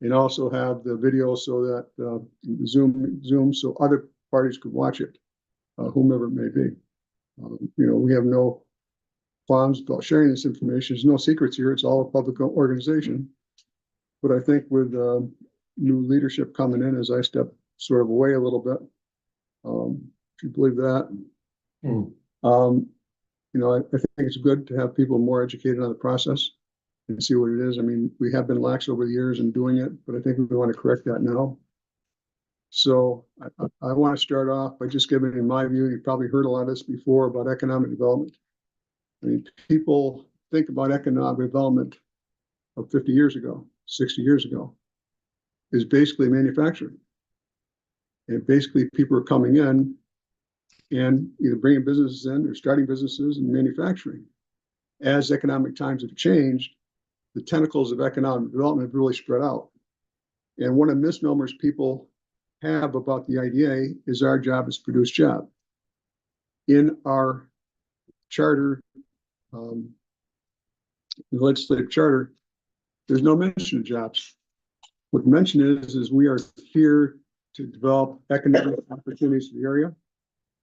and also have the video so that Zoom so other parties could watch it, whomever it may be. We have no qualms about sharing this information. There's no secrets here. It's all a public organization. But I think with new leadership coming in, as I step sort of away a little bit, if you believe that, I think it's good to have people more educated on the process and see what it is. I mean, we have been lax over the years in doing it, but I think we want to correct that now. So I want to start off by just giving, in my view, you've probably heard a lot of this before about economic development. I mean, people think about economic development of 50 years ago, 60 years ago, is basically manufacturing. And basically people are coming in and either bringing businesses in or starting businesses and manufacturing. As economic times have changed, the tentacles of economic development have really spread out. And one of the misnomers people have about the IDA is our job is to produce jobs. In our charter, the legislative charter, there's no mention of jobs. What the mention is we are here to develop economic opportunities for the area.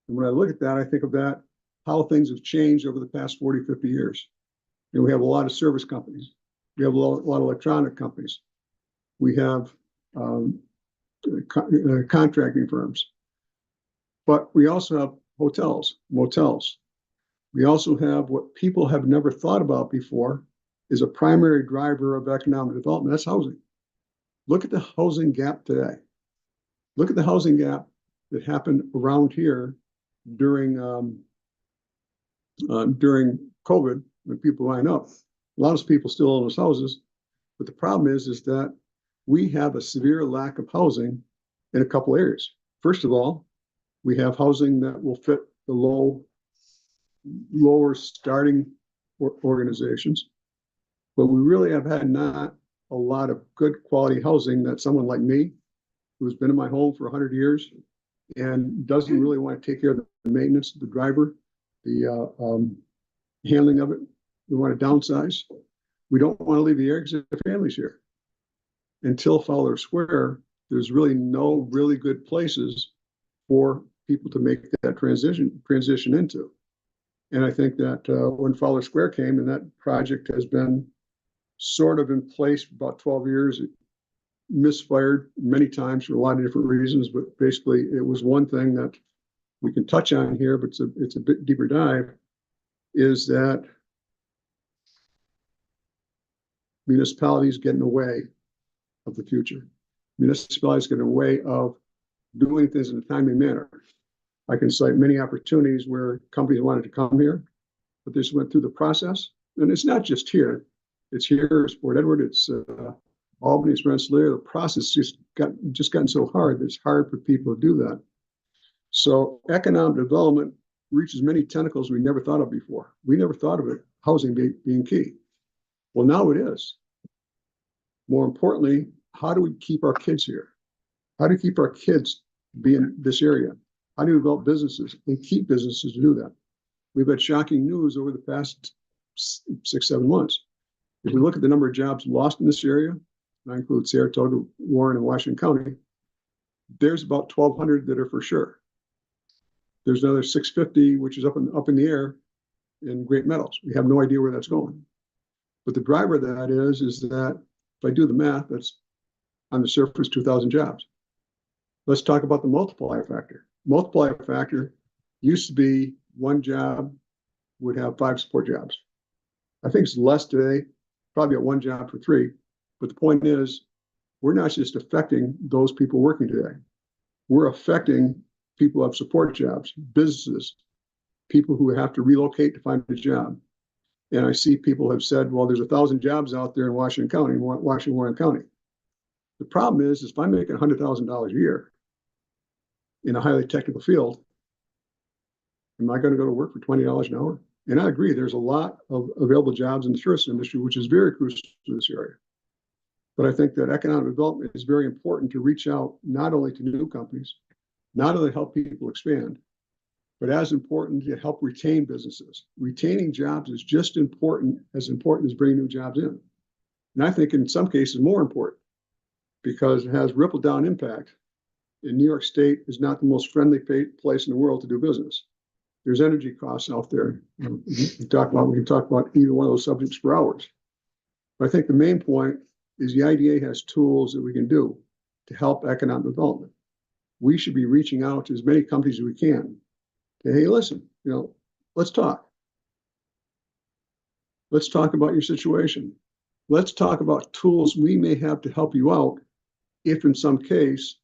And when I look at that, I think of that, how things have changed over the past 40, 50 years. And we have a lot of service companies. We have a lot of electronic companies. We have contracting firms. But we also have hotels, motels. We also have what people have never thought about before is a primary driver of economic development. That's housing. Look at the housing gap today. Look at the housing gap that happened around here during COVID, when people line up. A lot of people still own those houses, but the problem is that we have a severe lack of housing in a couple areas. First of all, we have housing that will fit the lower starting organizations, but we really have had not a lot of good quality housing that someone like me, who's been in my home for 100 years and doesn't really want to take care of the maintenance, the driver, the handling of it. We want to downsize. We don't want to leave the area of families here. Until Fowler Square, there's really no really good places for people to make that transition into. And I think that when Fowler Square came, and that project has been sort of in place for about 12 years, it misfired many times for a lot of different reasons, but basically it was one thing that we can touch on here, but it's a bit deeper dive, is that municipalities get in the way of the future. Municipalities get in the way of doing things in a timely manner. I can cite many opportunities where companies wanted to come here, but they just went through the process. And it's not just here. It's here, it's Port Edward, it's Albany, it's Rensselaer. The process just gotten so hard that it's hard for people to do that. So economic development reaches many tentacles we never thought of before. We never thought of it, housing being key. Well, now it is. More importantly, how do we keep our kids here? How do we keep our kids be in this area? How do we develop businesses and keep businesses to do that? We've had shocking news over the past 6, 7 months. If we look at the number of jobs lost in this area, and I include Saratoga, Warren, and Washington County, there's about 1,200 that are for sure. There's another 650, which is up in the air in Great Meadows. We have no idea where that's going. But the driver of that is that if I do the math, that's on the surface 2,000 jobs. Let's talk about the multiplier factor. Multiplier factor used to be one job would have 5 support jobs. I think it's less today, probably at one job for 3. But the point is, we're not just affecting those people working today. We're affecting people who have support jobs, businesses, people who have to relocate to find a job. And I see people have said, well, there's 1,000 jobs out there in Washington County, Warren County. The problem is if I'm making $100,000 a year in a highly technical field, am I going to go to work for $20 an hour? And I agree, there's a lot of available jobs in the tourist industry, which is very crucial to this area. But I think that economic development is very important to reach out not only to new companies, not only help people expand, but as important to help retain businesses. Retaining jobs is just important as bringing new jobs in. And I think in some cases more important. because it has ripple down impact. And New York State is not the most friendly place in the world to do business. There's energy costs out there. We can talk about either one of those subjects for hours. But I think the main point is the IDA has tools that we can do to help economic development. We should be reaching out to as many companies as we can. Hey, listen, let's talk. Let's talk about your situation. Let's talk about tools we may have to help you out if in some case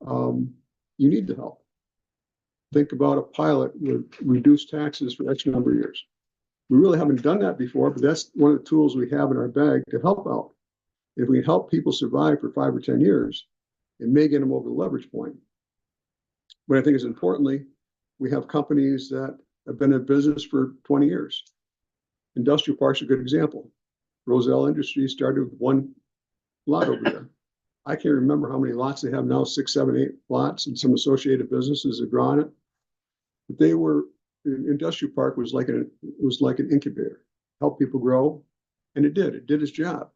you need the help. Think about a pilot with reduced taxes for X number of years. We really haven't done that before, but that's one of the tools we have in our bag to help out. If we help people survive for 5 or 10 years, it may get them over the leverage point. But I think is importantly, we have companies that have been in business for 20 years. Industrial Park's a good example. Roselle Industries started with one lot over there. I can't remember how many lots they have now, 6, 7, 8 lots, and some associated businesses have grown it. But Industrial Park was like an incubator, help people grow, and it did its job.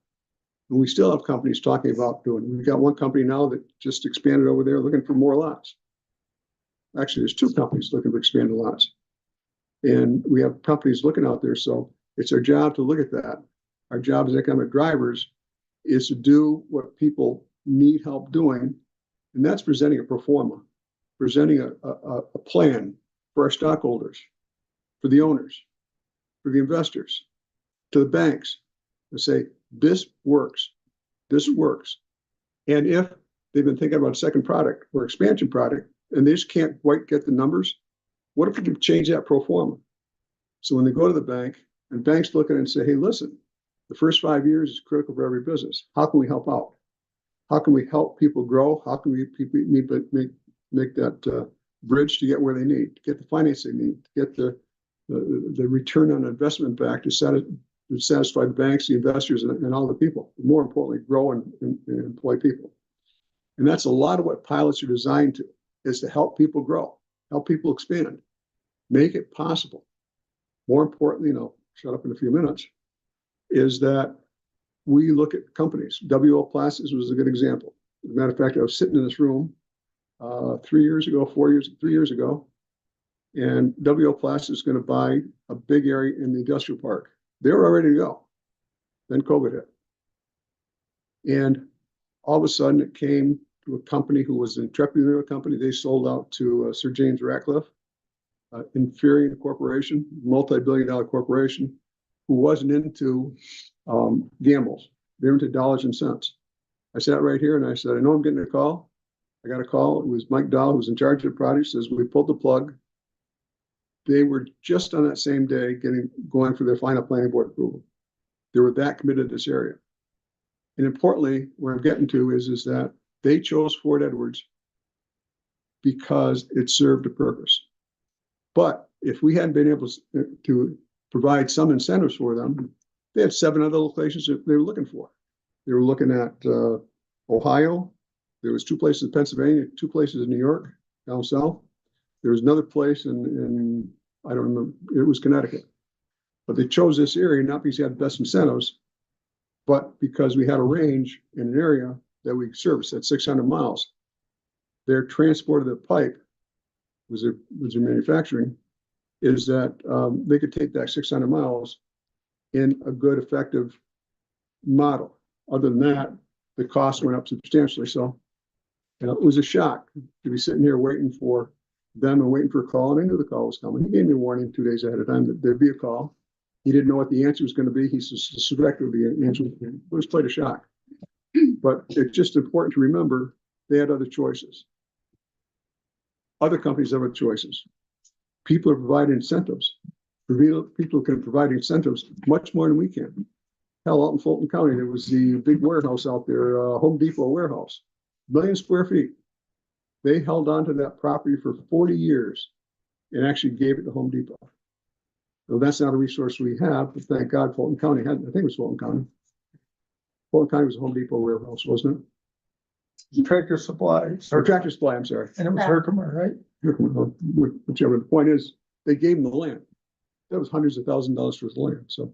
And we still have companies talking about doing it. We've got one company now that just expanded over there looking for more lots. Actually, there's 2 companies looking for expanded lots. And we have companies looking out there. So it's our job to look at that. Our job as economic drivers is to do what people need help doing. And that's presenting a pro forma, presenting a plan for our stockholders, for the owners, for the investors, to the banks, to say, this works. This works. And if they've been thinking about a second product or expansion product, and they just can't quite get the numbers, what if we can change that pro forma? So when they go to the bank, and banks look at it and say, hey, listen, the first 5 years is critical for every business. How can we help out? How can we help people grow? How can we make that bridge to get where they need, to get the financing they need, to get the return on investment back to satisfy the banks, the investors, and all the people. More importantly, grow and employ people. And that's a lot of what pilots are designed to, is to help people grow, help people expand, make it possible. More importantly, and I'll shut up in a few minutes, is that we look at companies. WL Plastics was a good example. As a matter of fact, I was sitting in this room 3 years ago, 3 years ago, and WL Plastics is going to buy a big area in the industrial park. They were all ready to go. Then COVID hit. And all of a sudden it came to a company who was an entrepreneurial company. They sold out to Sir James Ratcliffe, Inferior Corporation, multi-billion-dollar corporation, who wasn't into gambles. They were into dollars and cents. I sat right here and I said, I know I'm getting a call. I got a call. It was Mike Dahl, who was in charge of the project, says, we pulled the plug. They were just on that same day going for their final planning board approval. They were that committed to this area. And importantly, where I'm getting to is that they chose Fort Edwards because it served a purpose. But if we hadn't been able to provide some incentives for them, they had 7 other locations that they were looking for. They were looking at Ohio. There was 2 places in Pennsylvania, 2 places in New York, down south. There was another place in I don't remember, it was Connecticut. But they chose this area not because they had the best incentives, but because we had a range in an area that we serviced at 600 miles. Their transport of the pipe was their manufacturing, is that they could take that 600 miles in a good, effective model. Other than that, the cost went up substantially. So it was a shock to be sitting here waiting for them and waiting for a call. And I knew the call was coming. He gave me a warning 2 days ahead of time that there'd be a call. He didn't know what the answer was going to be. He suspected the answer. It was quite a shock. But it's just important to remember they had other choices. Other companies have other choices. People are providing incentives. People can provide incentives much more than we can. Hell, out in Fulton County, there was the big warehouse out there, Home Depot warehouse, 1 million square feet. They held on to that property for 40 years and actually gave it to Home Depot. So that's not a resource we have, but thank God Fulton County had, I think it was Fulton County. Fulton County was a Home Depot warehouse, wasn't it? Tractor Supply. Or Tractor Supply, I'm sorry. And it was Herkimer, right? Whichever. The point is, they gave them the land. That was hundreds of thousands of dollars for the land. So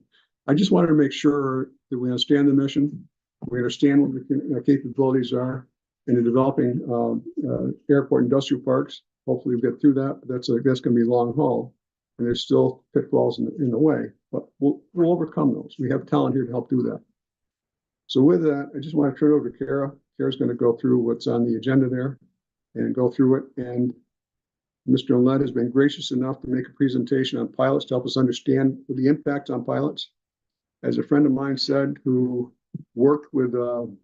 I just wanted to make sure that we understand the mission. We understand what the capabilities are in the developing airport industrial parks. Hopefully we'll get through that, but that's going to be long haul. And there's still pitfalls in the way, but we'll overcome those. We have talent here to help do that. So with that, I just want to turn it over to Kara. Kara's going to go through what's on the agenda there and go through it. And Mr. Led has been gracious enough to make a presentation on pilots to help us understand the impact on pilots. As a friend of mine said, who worked with the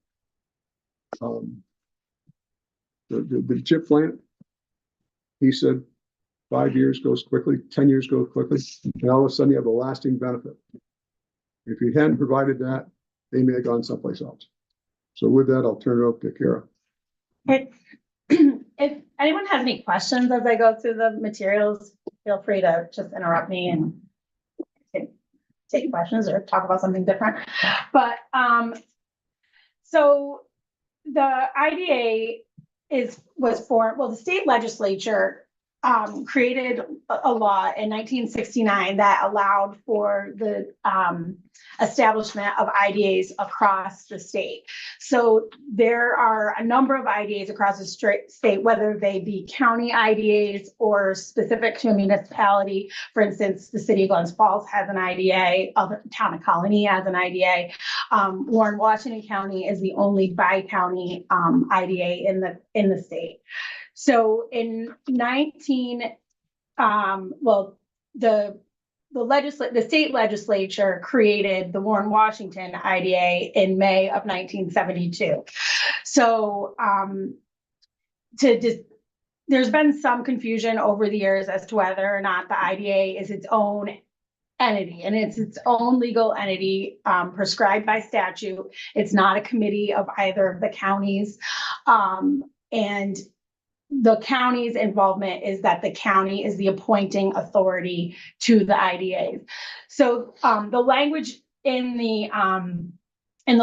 chip plant, he said 5 years goes quickly, 10 years goes quickly, and all of a sudden you have a lasting benefit. If you hadn't provided that, they may have gone someplace else. So with that, I'll turn it over to Kara. If anyone has any questions as I go through the materials, feel free to just interrupt me and take questions or talk about something different. But so the IDA was formed, well, the state legislature created a law in 1969 that allowed for the establishment of IDAs across the state. So there are a number of IDAs across the state, whether they be county IDAs or specific to a municipality. For instance, the city of Glens Falls has an IDA, the town of Colony has an IDA. Warren Washington County is the only bi-county IDA in the state. So in the state legislature created the Warren Washington IDA in May of 1972. So there's been some confusion over the years as to whether or not the IDA is its own entity, and it's its own legal entity prescribed by statute. It's not a committee of either of the counties, and the county's involvement is that the county is the appointing authority to the IDAs. So the language in the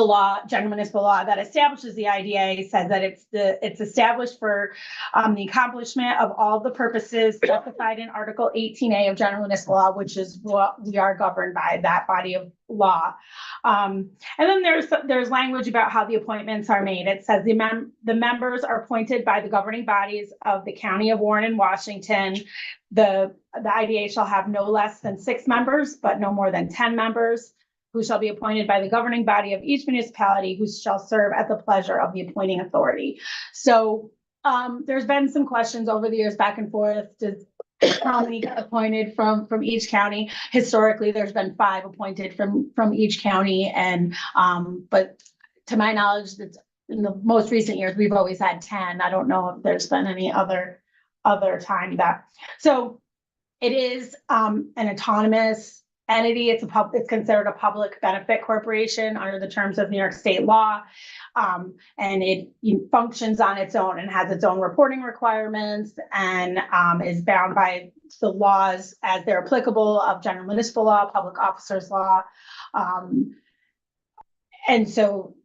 law, general municipal law that establishes the IDA says that it's established for the accomplishment of all the purposes specified in Article 18A of general municipal law, which is what we are governed by, that body of law. And then there's language about how the appointments are made. It says the members are appointed by the governing bodies of the county of Warren and Washington. The IDA shall have no less than 6 members, but no more than 10 members, who shall be appointed by the governing body of each municipality, who shall serve at the pleasure of the appointing authority. So there's been some questions over the years back and forth. Does how many get appointed from each county? Historically, there's been 5 appointed from each county, and but to my knowledge, that's in the most recent years we've always had 10. I don't know if there's been any other time that. So it is an autonomous entity. It's considered a public benefit corporation under the terms of New York state law. And it functions on its own and has its own reporting requirements, and is bound by the laws as they're applicable of general municipal law, public officers law. And so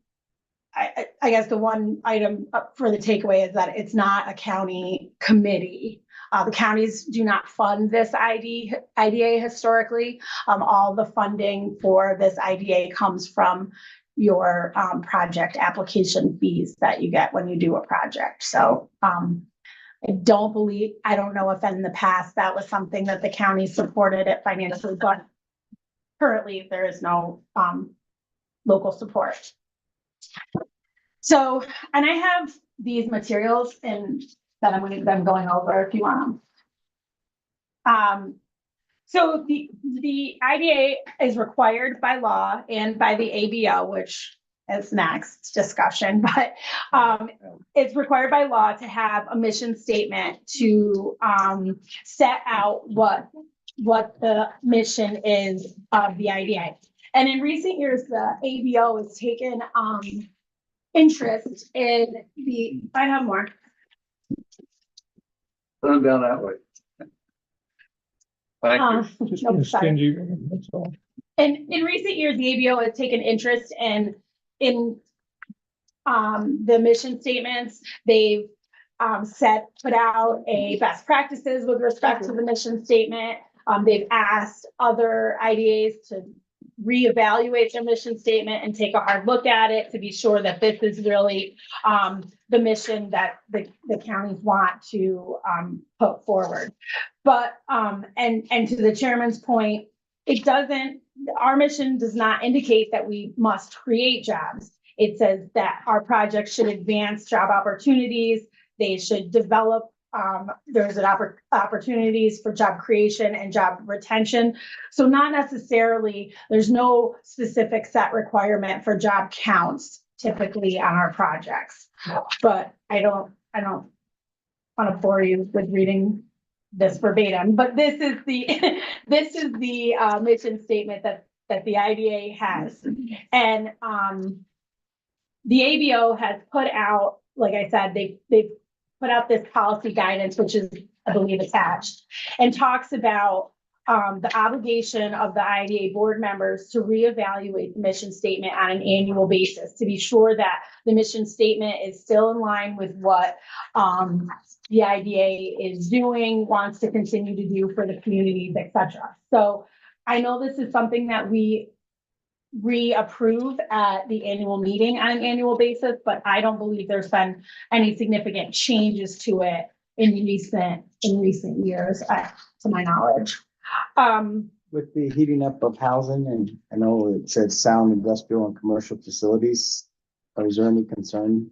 I guess the one item for the takeaway is that it's not a county committee. The counties do not fund this IDA historically. All the funding for this IDA comes from your project application fees that you get when you do a project. So I don't know if in the past that was something that the county supported it financially, but currently there is no local support. So, and I have these materials and that I'm going over if you want them. So the IDA is required by law and by the ABO, which is next discussion, but it's required by law to have a mission statement to set out what the mission is of the IDA. And in recent years, the ABO has taken interest in I have more. Put them down that way. Thank you. No, sorry. And in recent years, the ABO has taken interest in the mission statements. They've put out a best practices with respect to the mission statement. They've asked other IDAs to reevaluate their mission statement and take a hard look at it to be sure that this is really, the mission that the counties want to, put forward. But, and to the chairman's point, it doesn't, our mission does not indicate that we must create jobs. It says that our projects should advance job opportunities. They should develop, there's an opportunities for job creation and job retention. So not necessarily, there's no specific set requirement for job counts typically on our projects. But I don't want to bore you with reading this verbatim, but this is the, this is the, mission statement that the IDA has. And, the ABO has put out, like I said, they put out this policy guidance, which is, I believe, attached, and talks about the obligation of the IDA board members to reevaluate the mission statement on an annual basis to be sure that the mission statement is still in line with what the IDA is doing, wants to continue to do for the communities, et cetera. So I know this is something that we reapprove at the annual meeting on an annual basis, but I don't believe there's been any significant changes to it in recent years, to my knowledge. With the heating up of housing, and I know it said sound industrial and commercial facilities, is there any concern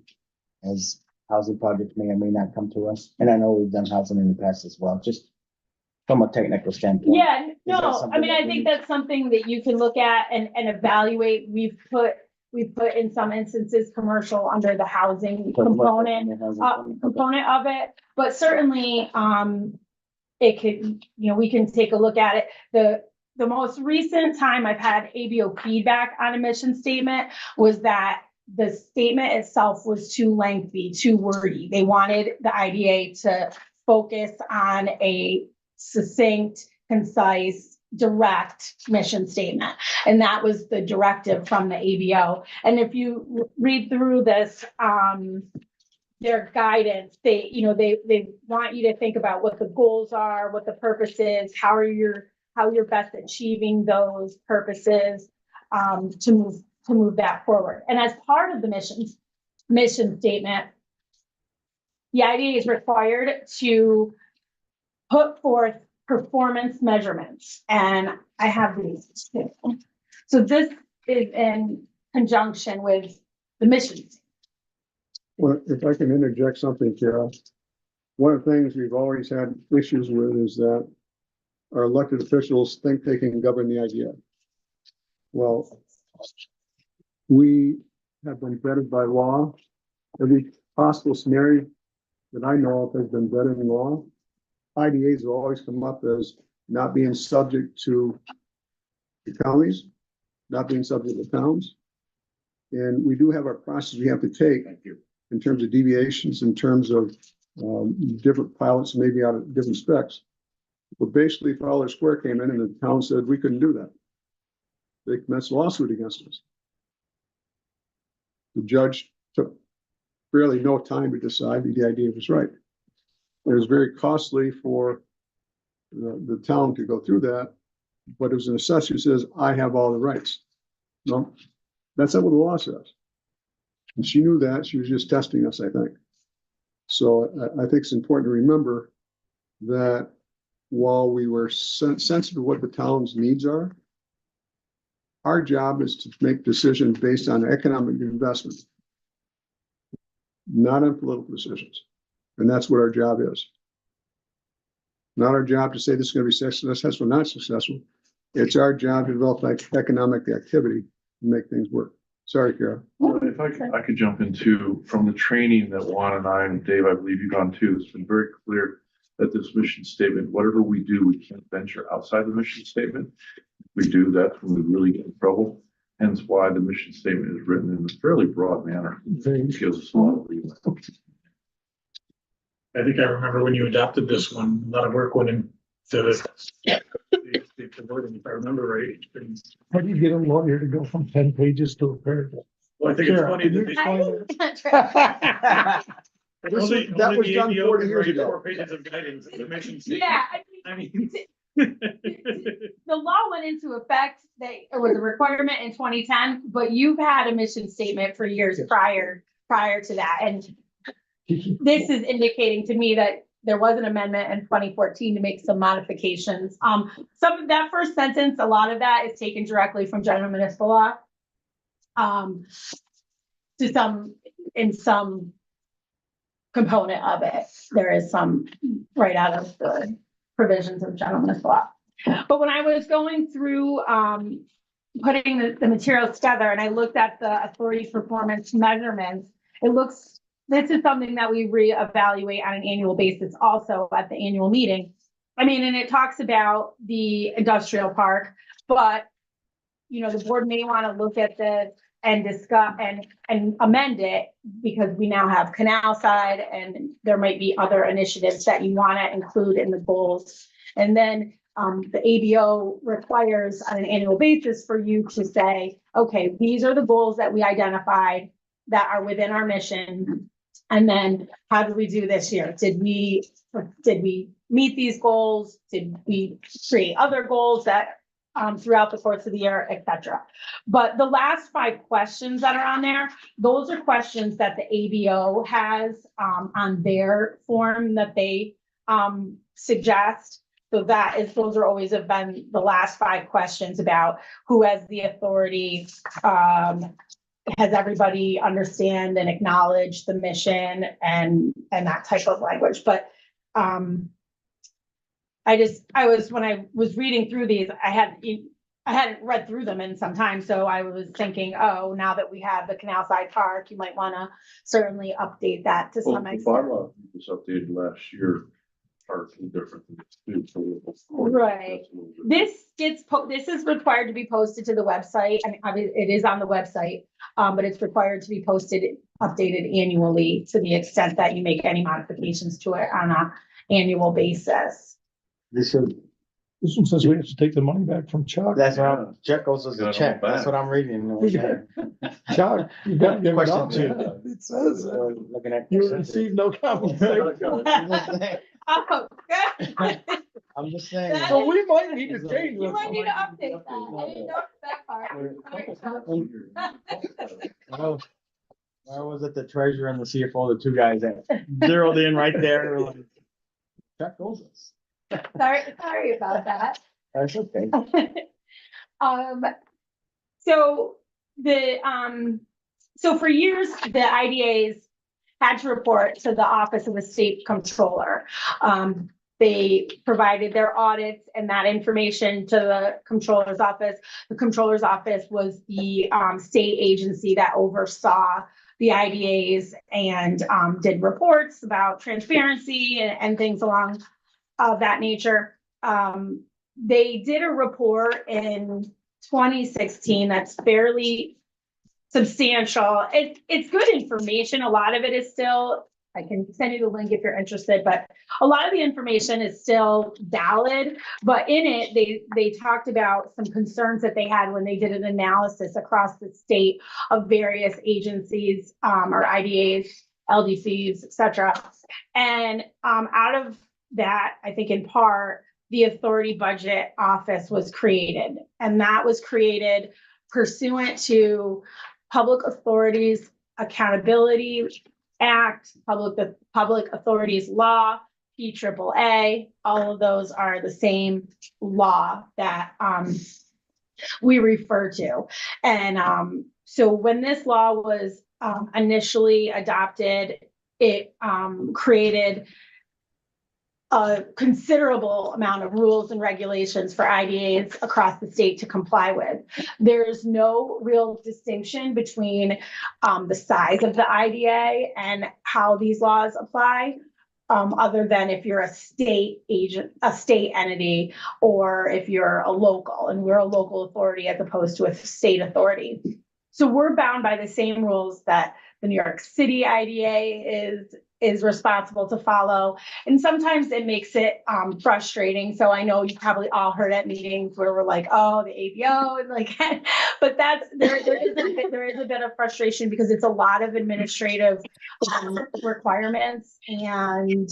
as housing projects may or may not come to us? And I know we've done housing in the past as well, just from a technical standpoint. Yeah, that no, I something mean, that I we- think that's something that you can look at and evaluate. We've put in some instances commercial under the housing component of it, but certainly, it could, we can take a look at it. The most recent time I've had ABO feedback on a mission statement was that the statement itself was too lengthy, too wordy. They wanted the IDA to focus on a succinct, concise, direct mission statement. And that was the directive from the ABO. And if you read through this, their guidance, they want you to think about what the goals are, what the purpose is, how you're best achieving those purposes, to move that forward. And as part of the mission statement, the IDA is required to put forth performance measurements, and I have these too. So this is in conjunction with the mission. Well, if I can interject something, Kara, one of the things we've always had issues with is that our elected officials think they can govern the idea. Well, we have been vetted by law. Every possible scenario that I know of has been vetted in law. IDAs will always come up as not being subject to the counties, not being subject to towns. And we do have our process we have to take in terms of deviations, in terms of different pilots, maybe out of different specs. But basically, Fowler Square came in and the town said we couldn't do that. They commenced a lawsuit against us. The judge took really no time to decide that the idea was right. It was very costly for the town to go through that, but it was an assessor who says, I have all the rights. No, that's not what the law says. And she knew that. She was just testing us, I think. So I think it's important to remember that while we were sensitive to what the town's needs are, our job is to make decisions based on economic investment, not on political decisions. And that's what our job is. Not our job to say this is going to be successful, not successful. It's our job to develop economic activity and make things work. Sorry, Kara. If I could jump into, from the training that Juan and I, and Dave, I believe you've gone to, it's been very clear that this mission statement, whatever we do, we can't venture outside the mission statement. If we do, that's when we really get in trouble. Hence why the mission statement is written in a fairly broad manner. It gives us a lot of leeway. I think I remember when you adopted this one, a lot of work went into the wording, if I remember right. How do you get a lawyer to go from 10 pages to a paragraph? Well, I think it's Sure. funny that That was done 40 years ago. 4 pages of guidance, the mission statement. Yeah, I mean, the law went into effect, it was a requirement in 2010, but you've had a mission statement for years prior to that. And this is indicating to me that there was an amendment in 2014 to make some modifications. Some of that first sentence, a lot of that is taken directly from general municipal law. In some component of it, there is some right out of the provisions of general municipal law. But when I was going through, putting the materials together and I looked at the authority performance measurements, this is something that we reevaluate on an annual basis also at the annual meeting. I mean, and it talks about the industrial park, but the board may want to look at this and discuss and amend it because we now have canal side and there might be other initiatives that you want to include in the goals. And then the ABO requires on an annual basis for you to say, okay, these are the goals that we identified that are within our mission. And then how did we do this year? Did we meet these goals? Did we create other goals that throughout the course of the year, et cetera? But the last 5 questions that are on there, those are questions that the ABO has on their form that they suggest. So those are always have been the last 5 questions about who has the authority, has everybody understand and acknowledge the mission and that type of language. But when I was reading through these, I hadn't read through them in some time. So I was thinking, oh, now that we have the Canal Side Park, you might want to certainly update that to Well, some the extent. bylaw was updated last year, are different than this too. Right. This is required to be posted to the website. I mean, it is on the website, but it's required to be updated annually to the extent that you make any modifications to it on an annual basis. This should, This one says we have to take the money back from Chuck. that's what I'm, check goes as Got a it check. all That's back. what I'm reading. Chuck, you gotta give it Question up. 2. It says, Looking at. you receive no compensation. Oh, good. I'm just saying. So we might need to change You this. might need to update that. I didn't know that part. Where was it, the treasurer and the CFO, the 2 guys that zeroed in right there? Check goes. Sorry about that. That's okay. So for years, the IDAs had to report to the Office of the State Comptroller. They provided their audits and that information to the Comptroller's office. The Comptroller's office was the state agency that oversaw the IDAs and did reports about transparency and things along of that nature. They did a report in 2016 that's fairly substantial. It's good information. A lot of it is still, I can send you the link if you're interested, but a lot of the information is still valid. But in it, they talked about some concerns that they had when they did an analysis across the state of various agencies or IDAs, LDCs, et cetera. And out of that, I think in part, the Authority Budget Office was created. And that was created pursuant to Public Authorities Accountability Act, Public Authorities Law, PAAA. All of those are the same law that we refer to. And so when this law was initially adopted, it created a considerable amount of rules and regulations for IDAs across the state to comply with. There's no real distinction between the size of the IDA and how these laws apply, other than if you're a state agent, a state entity, or if you're a local, and we're a local authority as opposed to a state authority. So we're bound by the same rules that the New York City IDA is responsible to follow. And sometimes it makes it frustrating. So I know you probably all heard at meetings where we're like, oh, the ABO, and like, but there is a bit of frustration because it's a lot of administrative requirements and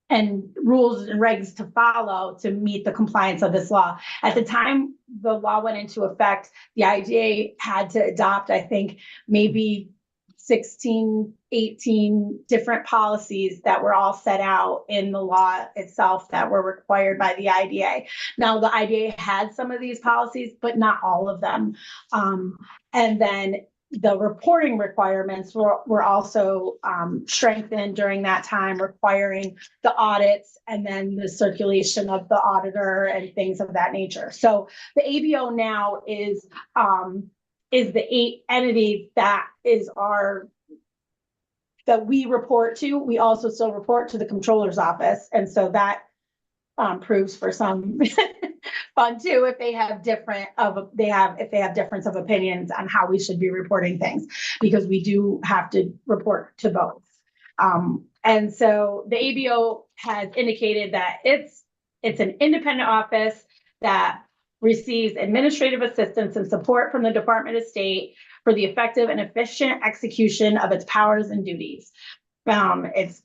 and rules and regs to follow to meet the compliance of this law. At the time the law went into effect, the IDA had to adopt, I think, maybe 16, 18 different policies that were all set out in the law itself that were required by the IDA. Now, the IDA had some of these policies, but not all of them. And then the reporting requirements were also strengthened during that time, requiring the audits and then the circulation of the auditor and things of that nature. So the ABO now is the 8 entities that we report to. We also still report to the controller's office. And so that proves for some fun too, if they have different difference of opinions on how we should be reporting things, because we do have to report to both. And so the ABO has indicated that it's an independent office that receives administrative assistance and support from the Department of State for the effective and efficient execution of its powers and duties. It's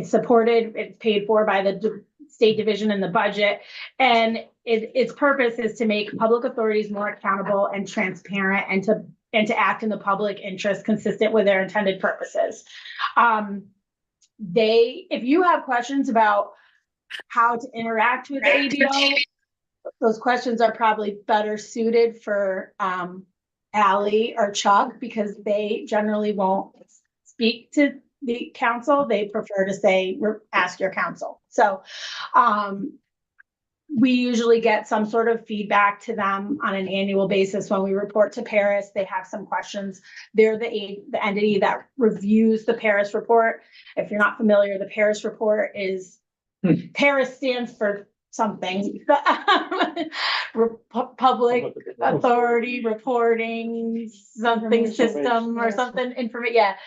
supported, it's paid for by the State Division in the budget, and its purpose is to make public authorities more accountable and transparent, and to act in the public interest consistent with their intended purposes. If you have questions about how to interact with the ABO, those questions are probably better suited for Ally or Chuck, because they generally won't speak to the council. They prefer to say, ask your council. So we usually get some sort of feedback to them on an annual basis when we report to Paris. They have some questions. They're the entity that reviews the Paris report. If you're not familiar, the Paris report is Paris stands for something, public authority reporting something system or something yeah.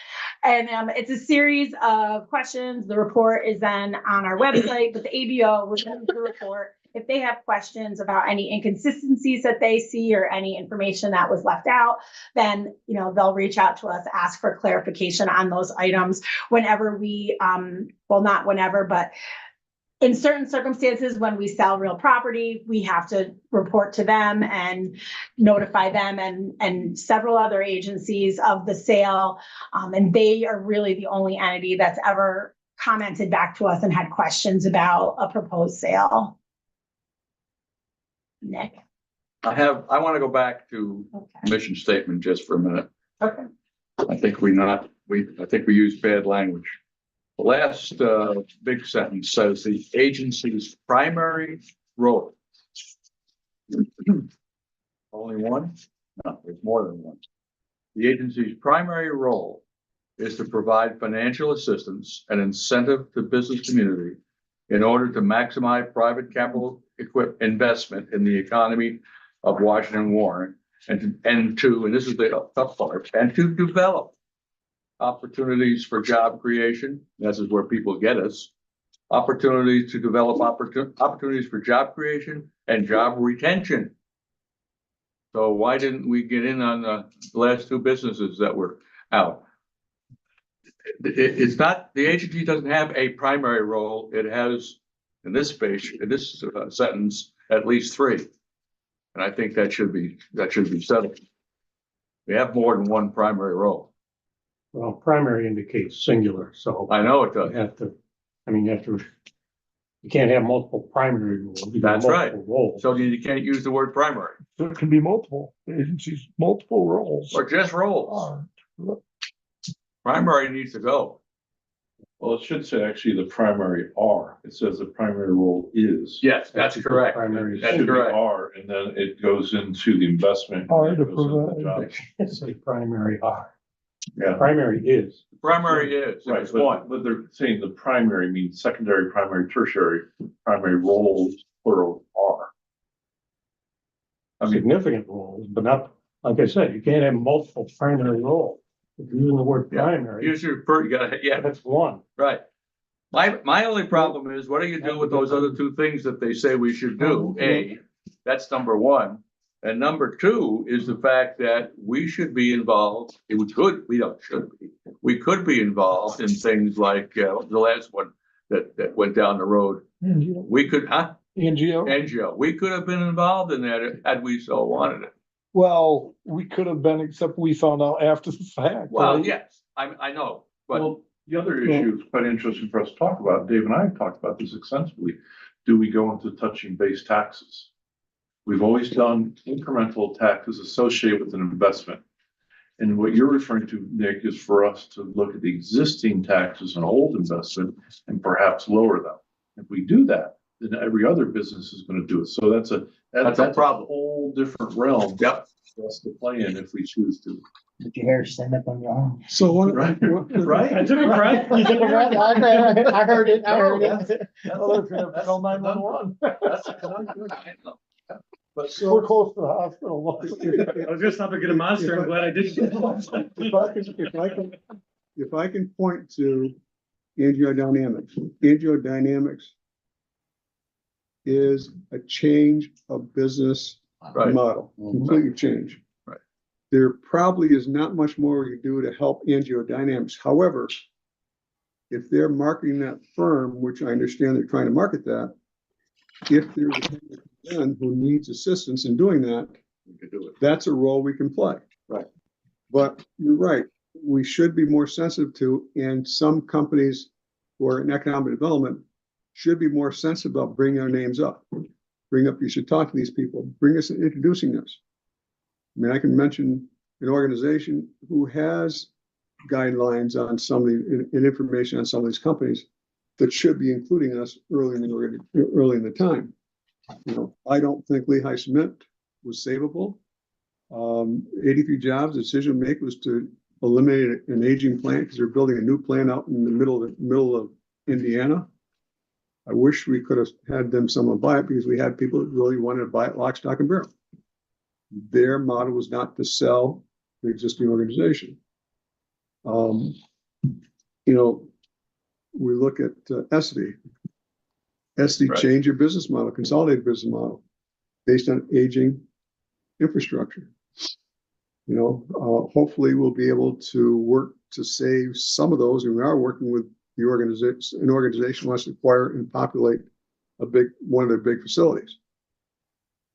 And it's a series of questions. The report is then on our website, but the ABO reviews the report. If they have questions about any inconsistencies that they see or any information that was left out, then they'll reach out to us, ask for clarification on those items whenever we well, not whenever, but in certain circumstances, when we sell real property, we have to report to them and notify them and several other agencies of the sale. And they are really the only entity that's ever commented back to us and had questions about a proposed sale. Nick? I want to go back to mission statement just for a minute. Okay. I think we used bad language. The last big sentence says the agency's primary role. Only one? No, there's more than one. The agency's primary role is to provide financial assistance and incentive to business community in order to maximize private capital investment in the economy of Washington Warren, and this is the tough part, and to develop opportunities for job creation. This is where people get us. Opportunities to develop opportunities for job creation and job retention. So why didn't we get in on the last 2 businesses that were out? It's not, the agency doesn't have a primary role. It has, in this sentence, at least 3. And I think that should be settled. We have more than one primary role. Well, primary indicates singular, so I know it does. you can't have multiple primary roles. You got That's right. multiple roles. So you can't use the word primary So it can be multiple agencies, multiple roles. or just roles. Primary needs to go. Well, it should say actually the primary are. It says the primary role is. Yes, that's correct. Primary. That's Should be correct. are, and then it goes into the investment. Are and to it goes into the provide, job. it's a primary are. Yeah. Primary is. Primary is, Right, it's one. but they're saying the primary means secondary, primary, tertiary, primary roles, plural are. I mean, Significant roles, but not, like I said, you can't have multiple primary roles. If you're using the word Yeah. primary, Use your, you gotta, yeah, that's one. right. My only problem is, what do you do with those other 2 things that they say we should do? A, that's number 1. And number 2 is the fact that we should be involved, we could be involved in things like the last one, that went down the road. NGO. We could, NGO. NGO, we could have been involved in that had we so wanted it. Well, we could have been, except we found out after the fact. Well, right? yes, I know, but Well, the other issue is quite interesting for us to talk about. Dave and I have talked about this extensively. Do we go into touching base taxes? We've always done incremental taxes associated with an investment. And what you're referring to, Nick, is for us to look at the existing taxes and old investment and perhaps lower them. If we do that, then every other business is gonna do it. So that's a problem. whole different realm. Yep. For us to play in if we choose to. Did your hair stand up on your arm? So what? Right. Right. I took a breath. You took a breath. I heard it, I heard it. Call 911. But We're close to the hospital. I was gonna stop and get a monster. I'm glad I didn't. If I can point to Angiodynamics is a change of business right, model, completely change. Right. There probably is not much more we can do to help Angiodynamics. However, if they're marketing that firm, which I understand they're trying to market that, if there's a man who needs assistance in doing that, we could do it. that's a role we can play. Right. But you're right, we should be more sensitive to, and some companies who are in economic development should be more sensitive about bringing our names up. Bring up, you should talk to these people, bring us introducing us. I mean, I can mention an organization who has guidelines on some of the, and information on some of these companies that should be including us early in the time. You know, I don't think Lehigh Cement was savable. 83 jobs, the decision to make was to eliminate an aging plant because they're building a new plant out in the middle of Indiana. I wish we could have had them someone buy it because we had people that really wanted to buy it lock, stock, and barrel. Their model was not to sell the existing organization. You know, we look at SD. SD Right. changed your business model, consolidated business model based on aging infrastructure. You know, hopefully we'll be able to work to save some of those, and we are working with the organization. An organization wants to acquire and populate one of their big facilities.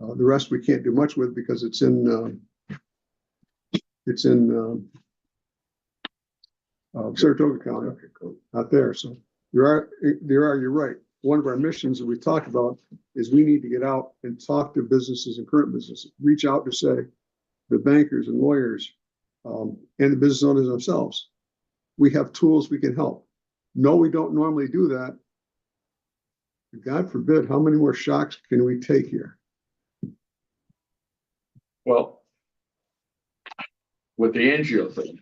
The rest we can't do much with because it's in Saratoga County, not there. So you're right. One of our missions that we talked about is we need to get out and talk to businesses and current businesses, reach out to say the bankers and lawyers and the business owners themselves. We have tools we can help. No, we don't normally do that. God forbid, how many more shocks can we take here? Well, with the Angio thing,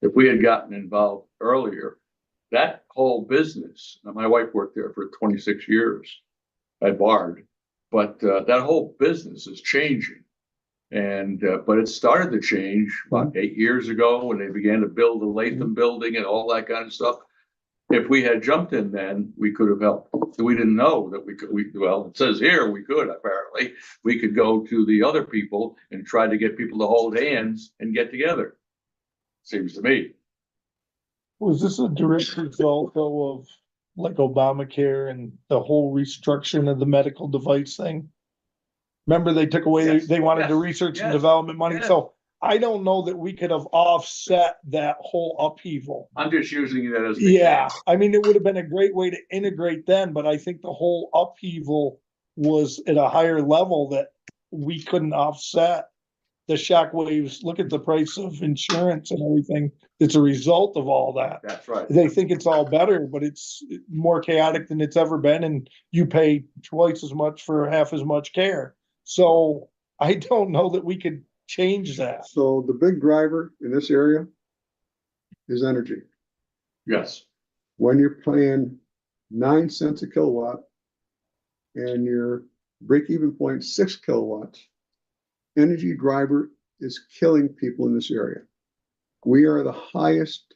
if we had gotten involved earlier, that whole business, now my wife worked there for 26 years at Bard, but that whole business is changing. And, but it started to change about 8 years ago when they began to build the Latham building and all that kind of stuff. If we had jumped in then, we could have helped. We didn't know that we could, well, it says here we could, apparently. We could go to the other people and try to get people to hold hands and get together. Seems to me. Was this a direct result though of like Obamacare and the whole restructuring of the medical device thing? Remember they took away, Yes, they wanted the yes, research and yes, development money, yes. so I don't know that we could have offset that whole upheaval. I'm just using that as. an Yeah, example. I mean, it would have been a great way to integrate then, but I think the whole upheaval was at a higher level that we couldn't offset the shock waves. Look at the price of insurance and everything. It's a result of all that. That's right. They think it's all better, but it's more chaotic than it's ever been, and you pay twice as much for half as much care. So I don't know that we could change that. So the big driver in this area is energy. Yes. When you're paying 9 cents a kilowatt and your break-even point 6 kilowatts, energy driver is killing people in this area. We are the highest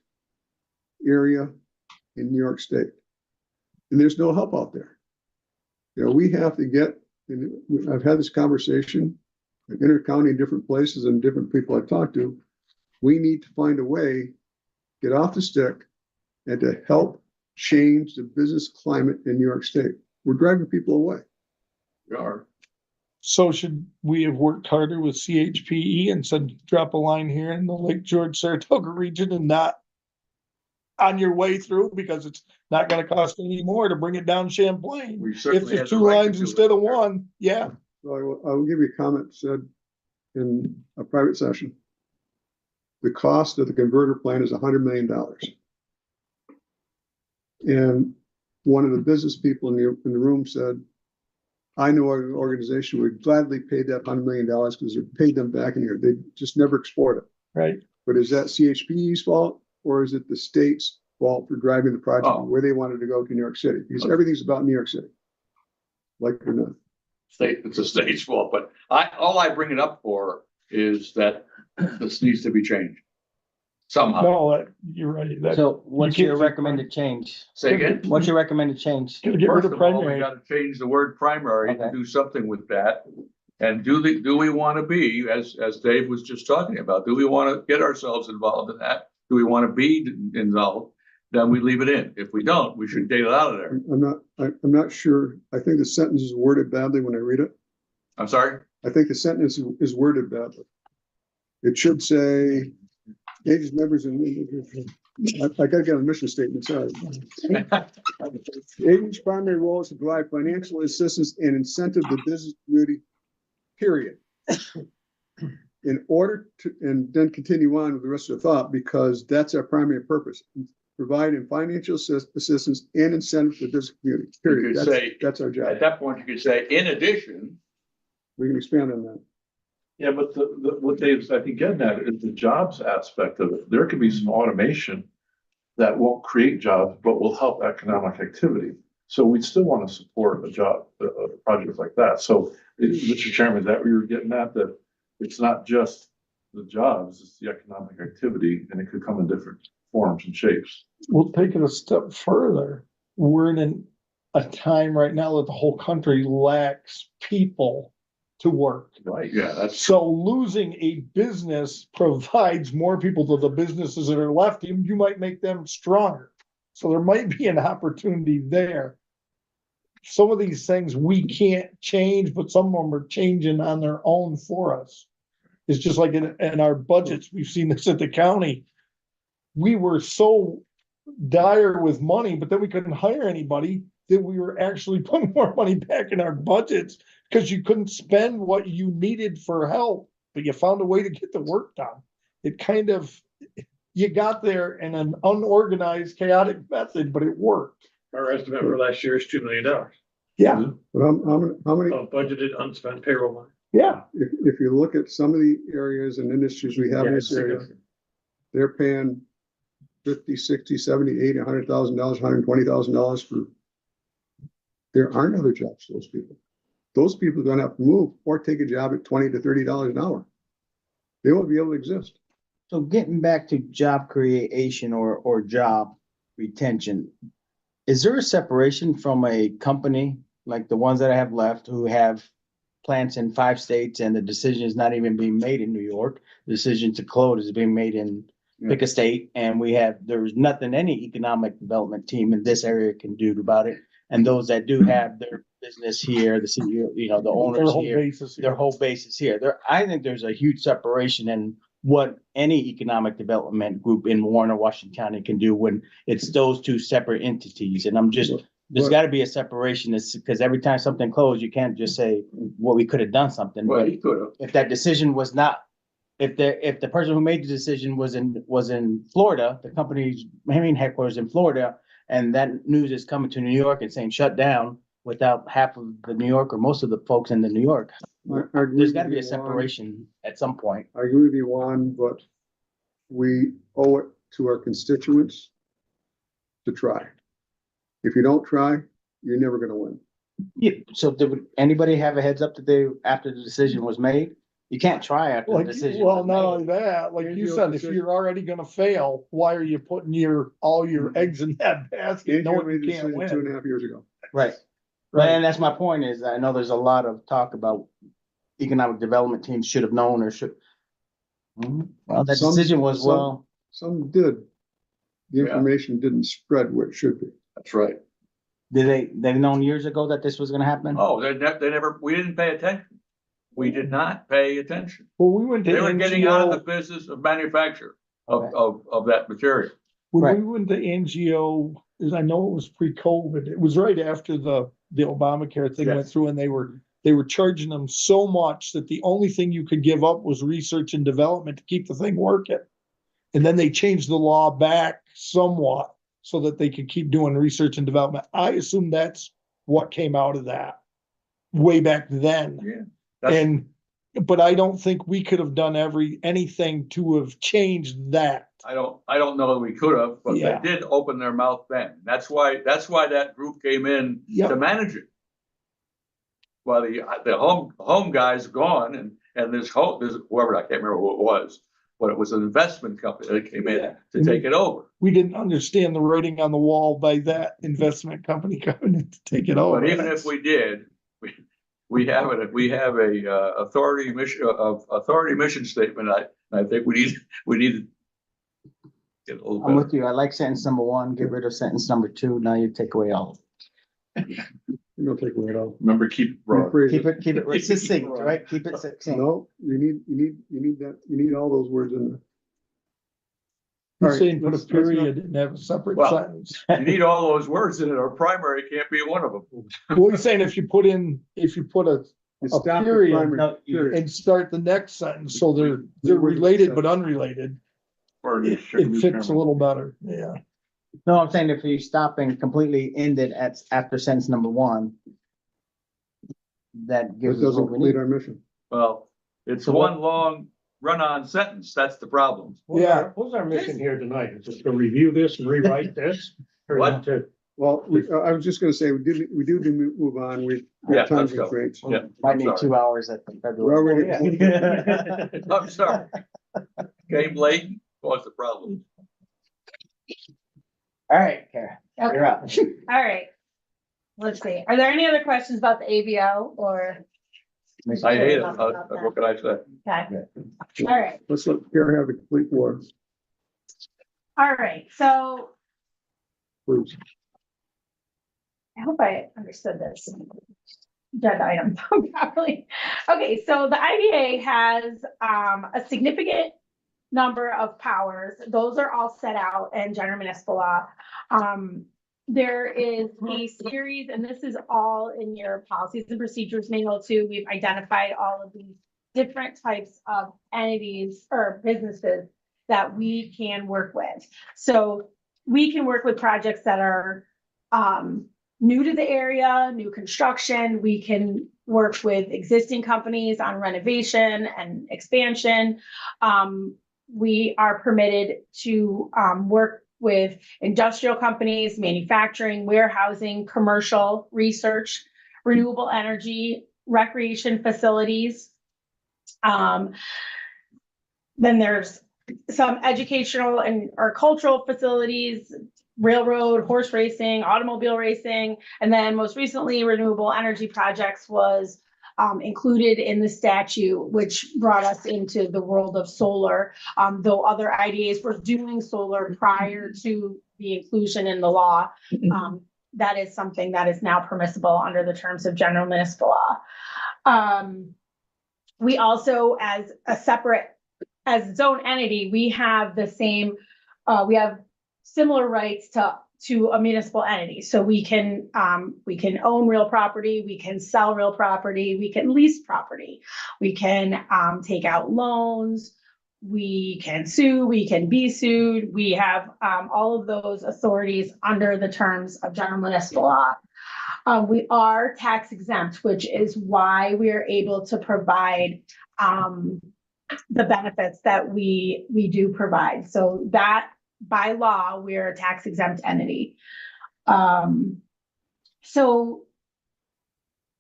area in New York State, and there's no help out there. You know, we have to get, and I've had this conversation in inter-county in different places and different people I've talked to. We need to find a way, get off the stick, and to help change the business climate in New York State. We're driving people away. We are. So should we have worked harder with CHPE and said, drop a line here in the Lake George Saratoga region and not on your way through, because it's not gonna cost any more to bring it down Champlain. We If certainly there's have the two right to lines do it. instead of one, yeah. So I will give you a comment said in a private session. The cost of the converter plant is $100 million. And one of the business people in the room said, I know our organization would gladly pay that $100 million because it paid them back in here. They just never export it. Right. But is that CHPE's fault or is it the state's fault for driving the project Oh. where they wanted to go to New York City? Because everything's about New York City. Like it or not. It's a state's fault, but all I bring it up for is that this needs to be changed. Somehow. No, you're right. That, So what's can't your do recommended change? Say again? What's your recommended change? gotta get rid First of of all, we primary. gotta change the word primary to Okay. do something with that. And do we wanna be, as Dave was just talking about, do we wanna get ourselves involved in that? Do we wanna be involved? Then we leave it in. If we don't, we should take it out of there. I'm not sure. I think the sentence is worded badly when I read it. I'm sorry? I think the sentence is worded badly. It should say, Aegis members and I gotta get a mission statement, sorry. Aegis' primary role is to provide financial assistance and incentive to business community, period. In order to, and then continue on with the rest of the thought, because that's our primary purpose. Providing financial assistance and incentive to the business community, period. could say- That's our job. At that point, you could say, in addition, We can expand on that. Yeah, but what Dave's, I think, getting at is the jobs aspect of it. There could be some automation that won't create jobs, but will help economic activity. So we'd still want to support a project like that. So, Mr. Chairman, is that what you were getting at? That it's not just the jobs, it's the economic activity, and it could come in different forms and shapes. We'll take it a step further. We're in a time right now that the whole country lacks people to work. Right. yeah, that's, So losing a business provides more people to the businesses that are left. You might make them stronger. So there might be an opportunity there. Some of these things we can't change, but some of them are changing on their own for us. It's just like in our budgets, we've seen this at the county. We were so dire with money, but then we couldn't hire anybody, that we were actually putting more money back in our budgets because you couldn't spend what you needed for help, but you found a way to get the work done. It kind of, you got there in an unorganized, chaotic method, but it worked. Our estimate for last year is $2 million Yeah, But how many, of budgeted unspent payroll money. yeah. if you look at some of the areas and industries we have in this area, they're paying 50, 60, 70, 80, $100,000, $120,000 for. There aren't other jobs for those people. Those people are gonna have to move or take a job at $20 to $30 an hour. They won't be able to exist. So getting back to job creation or job retention, is there a separation from a company like the ones that I have left who have plants in 5 states and the decision is not even being made in New York? The decision to close is being made in pick a state, and there's nothing any economic development team in this area can do about it. And those that do have their business here, the CEO, the Their owners whole here, basis their here. whole base is here. I think there's a huge separation in what any economic development group in Warner, Washington County can do when it's those two separate entities. And there's gotta be a separation, because every time something closed, you can't just say, well, we could have done something. well, But he could have. if that decision was not, if the person who made the decision was in Florida, the company's main headquarters in Florida, and that news is coming to New York and saying shut down without half of the New York or most of the folks in the New York, I agree there's with gotta be you, a Juan. separation at some point. I agree with you, Juan, but we owe it to our constituents to try. If you don't try, you're never gonna win. Yeah, so did anybody have a heads up that after the decision was made? You can't try after the Like, decision. well, was not made. only that, like you Angel said, if decision. you're already gonna fail, why are you putting all your eggs in that basket, Andrew knowing made you the can't decision win? 2.5 years ago. Right. Right. And that's my point is, I know there's a lot of talk about economic development teams should have known or should. Well, that Some- decision was, some- well, Some did. The Yeah. information didn't spread where it should be. That's right. They've known years ago that this was gonna happen? Oh, they never, we didn't pay attention. We did not pay attention. Well, we went to They were getting out of the NGO, business of manufacture Okay. of that material. when we went to NGO, as I know it was pre-COVID, it was right after the Obamacare thing went Yes. through and they were charging them so much that the only thing you could give up was research and development to keep the thing working. And then they changed the law back somewhat so that they could keep doing research and development. I assume that's what came out of that way back then. Yeah. That's, And, but I don't think we could have done anything to have changed that. I don't know that we could have, but Yeah. they did open their mouth then. That's why that group came in to Yep. manage it. Well, the home guy's gone and there's whoever, I can't remember who it was, but it was an investment company that came in Yeah. to take it over. We didn't understand the writing on the wall by that investment company coming in to take it over. But even if we did, we have a authority mission statement. I think we need to get a little I'm better. with you. I like sentence number 1, get rid of sentence number 2. Now you take away all. You don't take away at all. Remember, keep it broad. Rephrase Keep it succinct, right? Keep it succinct. No, you need all those words in there. You're All right, saying put a let's not- period and have a separate Well- sentence. You need all those words in it, or primary can't be one of them. Well, he's saying if you put You stop the period, primary no, you- period. and start the next sentence, so they're Where the related sentence- but unrelated, Or it fits a little better, yeah. No, I'm saying if you stop and completely end it after sentence number 1, that That gives us doesn't what we complete need. our mission. Well, it's So what- one long run-on sentence. That's the problem. Yeah. What's our mission here tonight? Is it to review this and rewrite this? Or What? to- Well, I was just gonna say, we do need to move on. We Yeah, have time let's go. constraints. Yeah, Might I'm need sorry. 2 hours at the federal. We're already- I'm sorry. Came late, caused the problem. All right, Kara, Okay, you're up. all right. Let's see. Are there any other questions about the AVO or? I hate it. What can I say? Okay, all right, Let's let Kara have the complete war, all right. So please. I hope I understood this agenda item properly. Okay, so the IDA has a significant number of powers. Those are all set out in general municipal law. There is a series, and this is all in your policies and procedures manual too. We've identified all of these different types of entities or businesses that we can work with. So we can work with projects that are new to the area, new construction. We can work with existing companies on renovation and expansion. We are permitted to work with industrial companies, manufacturing, warehousing, commercial, research, renewable energy, recreation facilities. Then there's some educational and or cultural facilities, railroad, horse racing, automobile racing, and then most recently, renewable energy projects was included in the statute, which brought us into the world of solar. Though other IDAs were doing solar prior to the inclusion in the law, that is something that is now permissible under the terms of general municipal law. We also, as its own entity, we have the same, we have similar rights to a municipal entity. So we can own real property, we can sell real property, we can lease property, we can take out loans, we can sue, we can be sued. We have all of those authorities under the terms of general municipal law. We are tax exempt, which is why we are able to provide the benefits that we do provide. So that by law, we're a tax exempt entity. So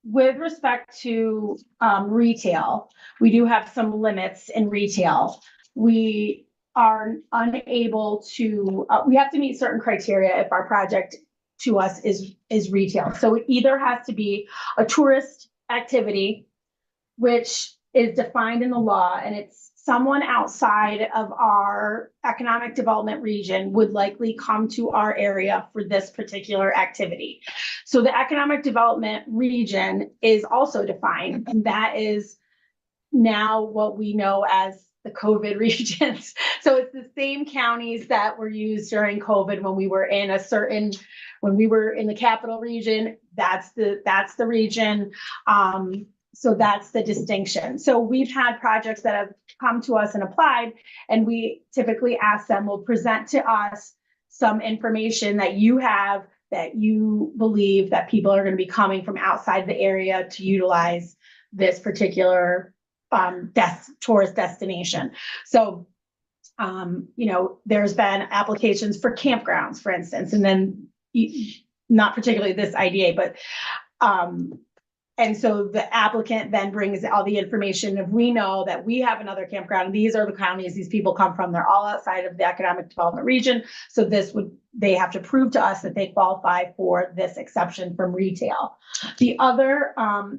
with respect to retail, we do have some limits in retail. We are unable to, we have to meet certain criteria if our project to us is retail. So it either has to be a tourist activity, which is defined in the law, and it's someone outside of our economic development region would likely come to our area for this particular activity. So the economic development region is also defined, and that is now what we know as the COVID regions. So it's the same counties that were used during COVID when we were in when we were in the capital region, that's the region. So that's the distinction. So we've had projects that have come to us and applied, and we typically ask them, will present to us some information that you have, that you believe that people are going to be coming from outside the area to utilize this particular tourist destination. So, there's been applications for campgrounds, for instance, and then not particularly this IDA, but, and so the applicant then brings all the information. If we know that we have another campground, these are the counties these people come from, they're all outside of the economic development region. So they have to prove to us that they qualify for this exception from retail. The other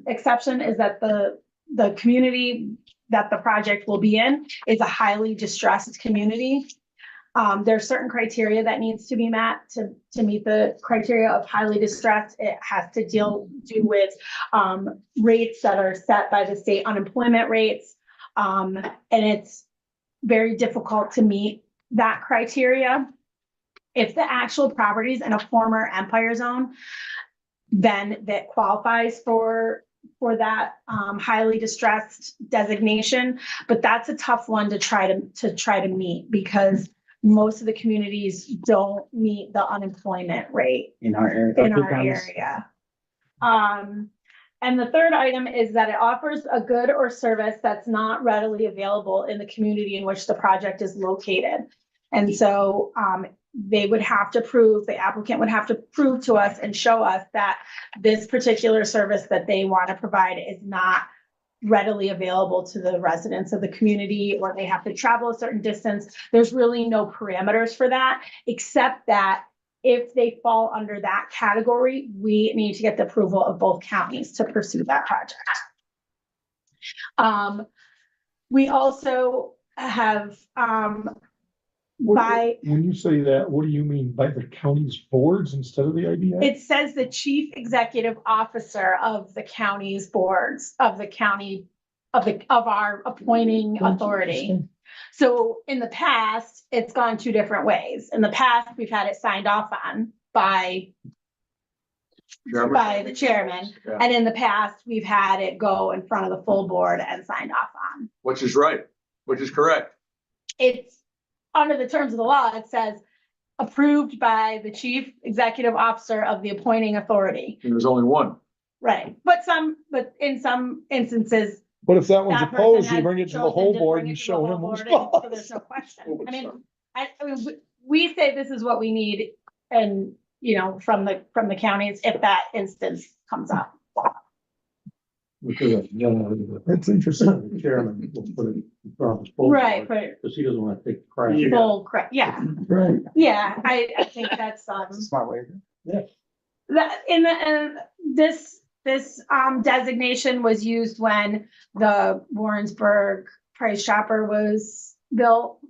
exception is that the community that the project will be in is a highly distressed community. There's certain criteria that needs to be met to meet the criteria of highly distressed. It has to do with rates that are set by the state unemployment rates. And it's very difficult to meet that criteria. If the actual property is in a former Empire zone, then that qualifies for that highly distressed designation. But that's a tough one to try to meet, because most of the communities don't meet the unemployment rate In our area. in our area. And the third item is that it offers a good or service that's not readily available in the community in which the project is located. And so the applicant would have to prove to us and show us that this particular service that they want to provide is not readily available to the residents of the community, or they have to travel a certain distance. There's really no parameters for that, except that if they fall under that category, we need to get the approval of both counties to pursue that project. We also have, When you say that, what do you mean, by the county's boards instead of the IDA? it says the chief executive officer of the county's boards of the county of our appointing authority. So in the past, it's gone two different ways. In the past, we've had it signed off on by the chairman. Yeah. And in the past, we've had it go in front of the full board and signed off on. Which is right, which is correct. It's under the terms of the law, it says approved by the chief executive officer of the appointing authority. And there's only one. Right. But in some instances, But if that one's that person opposed, you has bring it to the chosen whole to board bring it and to the show whole him who's board, and so there's boss. no question. I mean, we say this is what we need, and, from the counties, if that instance comes up. That's interesting. The chairman will put it in front of the full Right, board, but because he doesn't want to take the crap. full correct, yeah, Right. yeah, I think that's, It's a smart way. this designation was used when the Warrensburg Price Chopper was built,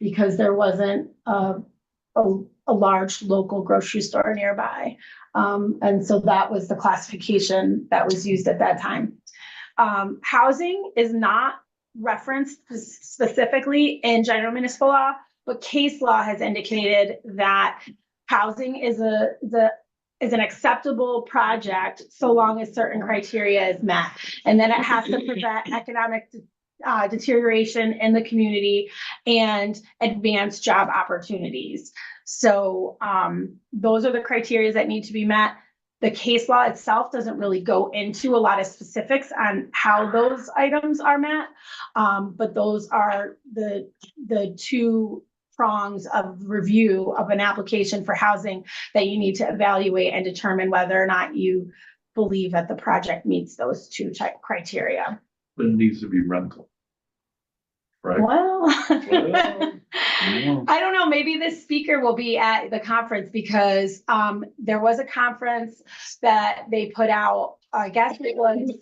because there wasn't a large local grocery store nearby. And so that was the classification that was used at that time. Housing is not referenced specifically in general municipal law, but case law has indicated that housing is an acceptable project so long as certain criteria is met. And then it has to prevent economic deterioration in the community and advance job opportunities. So those are the criteria that need to be met. The case law itself doesn't really go into a lot of specifics on how those items are met. But those are the two prongs of review of an application for housing that you need to evaluate and determine whether or not you believe that the project meets those two type criteria. But it needs to be rental. Right? Well, Well, I don't know, maybe this speaker will be at the conference, because there was a conference that they put out, I guess it was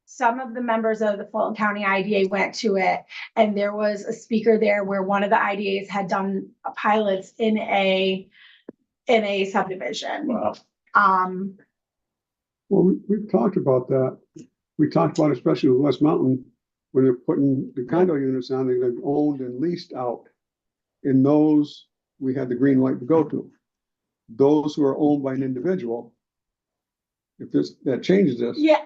some of the members of the Fulton County IDA went to it, and there was a speaker there where one of the IDAs had done pilots in a subdivision. Wow. Well, we've talked about that. We talked about, especially with West Mountain, when they're putting the condo units on, they're owned and leased out. In those, we had the green light to go to. Those who are owned by an individual, if that changes this. Yeah,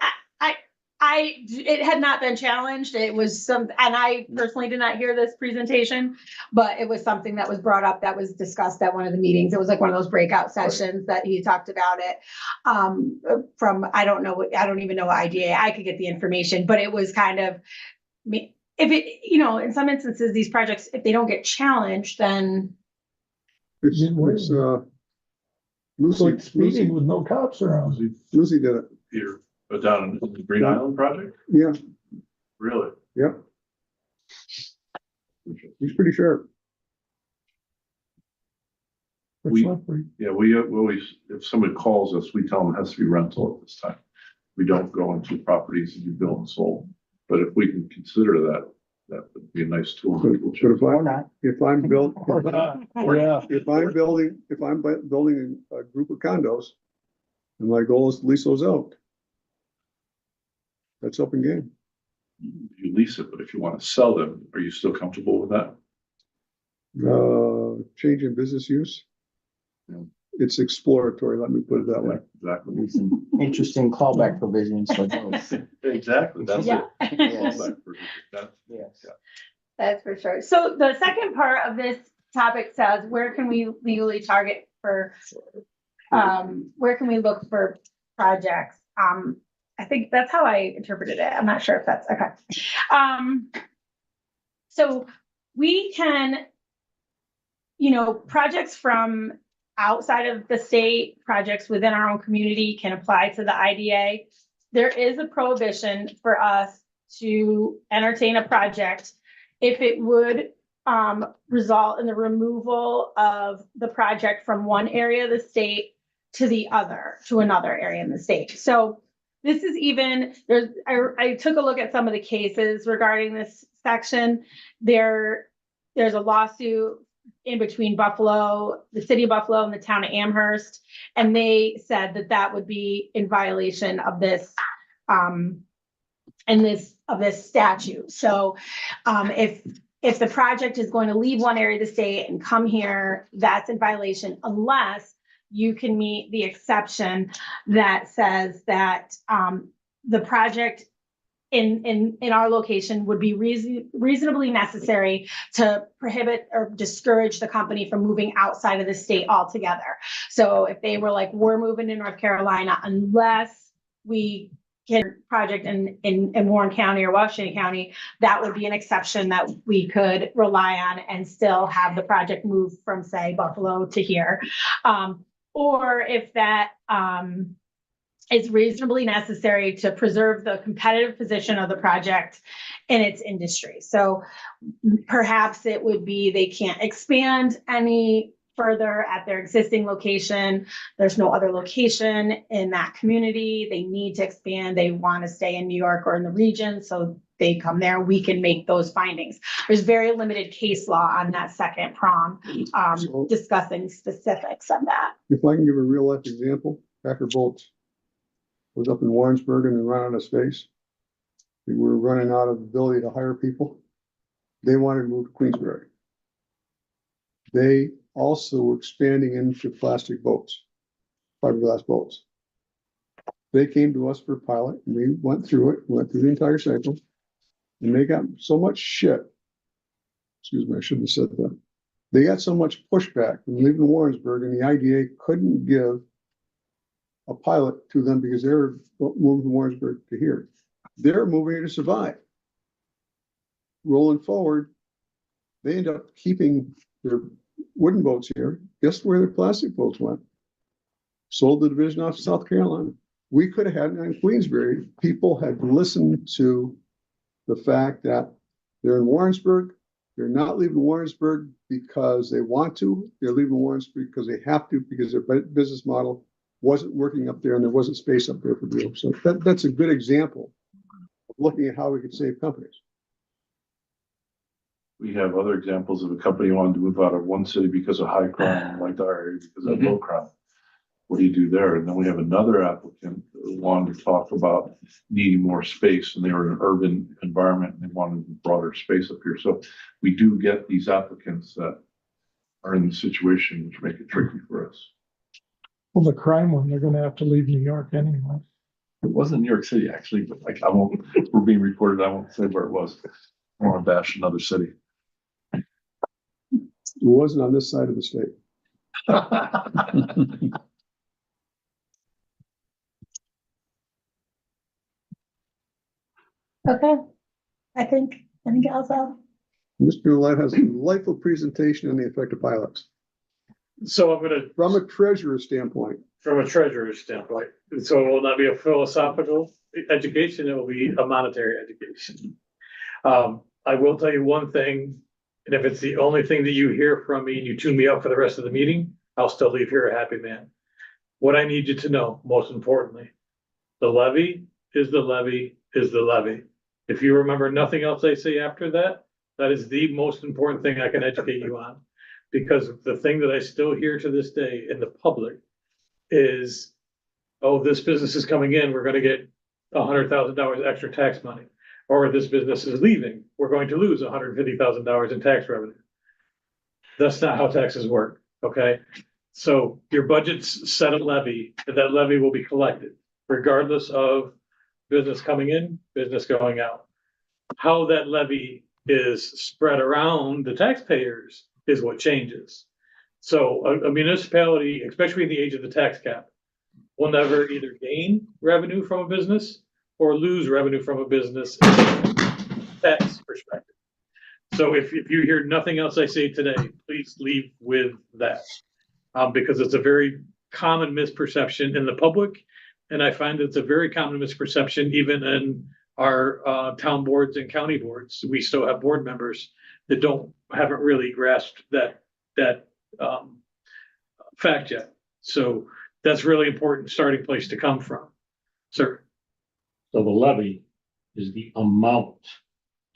it had not been challenged. It was and I personally did not hear this presentation, but it was something that was brought up, that was discussed at one of the meetings. It was like one of those breakout sessions that he talked about it. I don't even know what IDA, I could get the information, but it was kind of, if it, in some instances, these projects, if they don't get challenged, then. It's It's Lucy like speeding with no cops around. Lucy did it. Here, but down in the Green Island project, Yeah, really? yeah. He's pretty sharp. We- Yeah, we always, if somebody calls us, we tell them it has to be rental at this time. We don't go into properties that you built and sold, but if we can consider that, that would be a nice tool. But Or not. if I'm built, Yeah, if I'm building a group of condos, and my goal is to lease those out. That's open game. You lease it, but if you want to sell them, are you still comfortable with that? Change in business use. Yeah. It's exploratory, let me put it that way. Exactly. There's some interesting callback provisions for those. Exactly, that's Yeah. it. Yes. Yes. That's for sure. So the second part of this topic says, where can we legally target for, where can we look for projects? I think that's how I interpreted it. I'm not sure if that's okay. So we can, projects from outside of the state, projects within our own community can apply to the IDA. There is a prohibition for us to entertain a project if it would result in the removal of the project from one area of the state to another area in the state. So this is I took a look at some of the cases regarding this section. There's a lawsuit in between Buffalo, the city of Buffalo and the town of Amherst. And they said that would be in violation of this, this statute. So, if the project is going to leave one area of the state and come here, that's in violation unless you can meet the exception that says that, the project in our location would be reasonably necessary to prohibit or discourage the company from moving outside of the state altogether. So if they were like, we're moving to North Carolina, unless we get a project in Warren County or Washington County, that would be an exception that we could rely on and still have the project move from, say, Buffalo to here. Or if that, is reasonably necessary to preserve the competitive position of the project in its industry. So perhaps it would be they can't expand any further at their existing location. There's no other location in that community. They need to expand. They want to stay in New York or in the region, so they come there. We can make those findings. There's very limited case law on that second prong, discussing specifics of that. If I can give a real life example, Packer Bolts was up in Warrensburg and they ran out of space. They were running out of ability to hire people. They wanted to move to Queensbury. They also were expanding into plastic boats, fiberglass boats. They came to us for a pilot and we went through it, went through the entire cycle. And they got so much shit. Excuse me, I shouldn't have said that. They got so much pushback from leaving Warrensburg, and the IDA couldn't give a pilot to them because they were moving from Warrensburg to here. They're moving here to survive. Rolling forward, they end up keeping their wooden boats here. Guess where their plastic boats went? Sold the division off to South Carolina. We could have had it in Queensbury. People had listened to the fact that they're in Warrensburg. They're not leaving Warrensburg because they want to. They're leaving Warrensburg because they have to, because their business model wasn't working up there and there wasn't space up there for them. So that's a good example looking at how we could save companies. We have other examples of a company wanting to move out of one city because of high crime, like our area because of low crime. What do you do there? And then we have another applicant who wanted to talk about needing more space, and they were in an urban environment and they wanted broader space up here. So we do get these applicants that are in the situation, which make it tricky for us. Well, the crime one, they're gonna have to leave New York anyway. It wasn't New York City, actually, but like, I won't, we're being recorded. I won't say where it was. I want to bash another city. It wasn't on this side of the state. Okay, I think also, Mr. Millet has a delightful presentation on the effect of pilots So I'm gonna, from a treasurer's standpoint. from a treasurer's standpoint, so it will not be a philosophical education, it will be a monetary education. I will tell you one thing, and if it's the only thing that you hear from me and you tune me out for the rest of the meeting, I'll still leave here a happy man. What I need you to know, most importantly, the levy is the levy is the levy. If you remember nothing else I say after that, that is the most important thing I can educate you on. Because the thing that I still hear to this day in the public is, oh, this business is coming in, we're gonna get $100,000 extra tax money. Or this business is leaving, we're going to lose $150,000 in tax revenue. That's not how taxes work, okay? So your budget's set a levy, and that levy will be collected regardless of business coming in, business going out. How that levy is spread around the taxpayers is what changes. So a municipality, especially in the age of the tax cap, will never either gain revenue from a business or lose revenue from a business in a tax perspective. So if you hear nothing else I say today, please leave with that. Because it's a very common misperception in the public. And I find it's a very common misperception even in our town boards and county boards. We still have board members that haven't really grasped that fact yet. So that's really important starting place to come from. Sir. So the levy is the amount,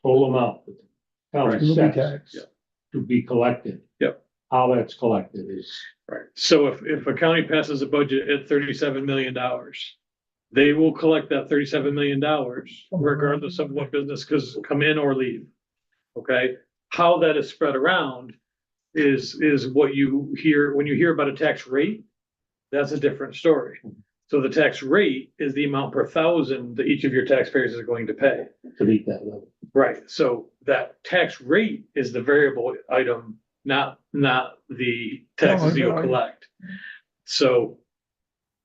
total amount that the county It'll be sets taxed. to be collected. Yep. How that's collected is, Right. So if a county passes a budget at $37 million, they will collect that $37 million regardless of what business come in or leave. Okay, how that is spread around is what you hear when you hear about a tax rate. That's a different story. So the tax rate is the amount per thousand that each of your taxpayers is going to pay. to meet that level. Right, so that tax rate is the variable item, not the taxes you'll collect. So